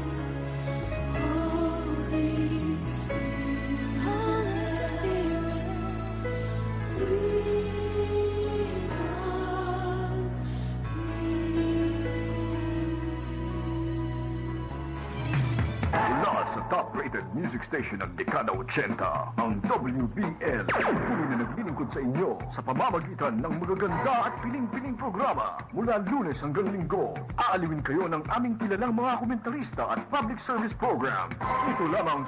Holy Spirit, Holy Spirit, breathe on Mula sa top-rated music station ng Dekada 80, ang WBL. Tuloy na naglilingkod sa inyo sa pamamagitan ng magaganda at piling-piling programa. Mula Lunes hanggang Linggo, aaliwin kayo ng aming kilalang mga komentarista at public service program. Ito lamang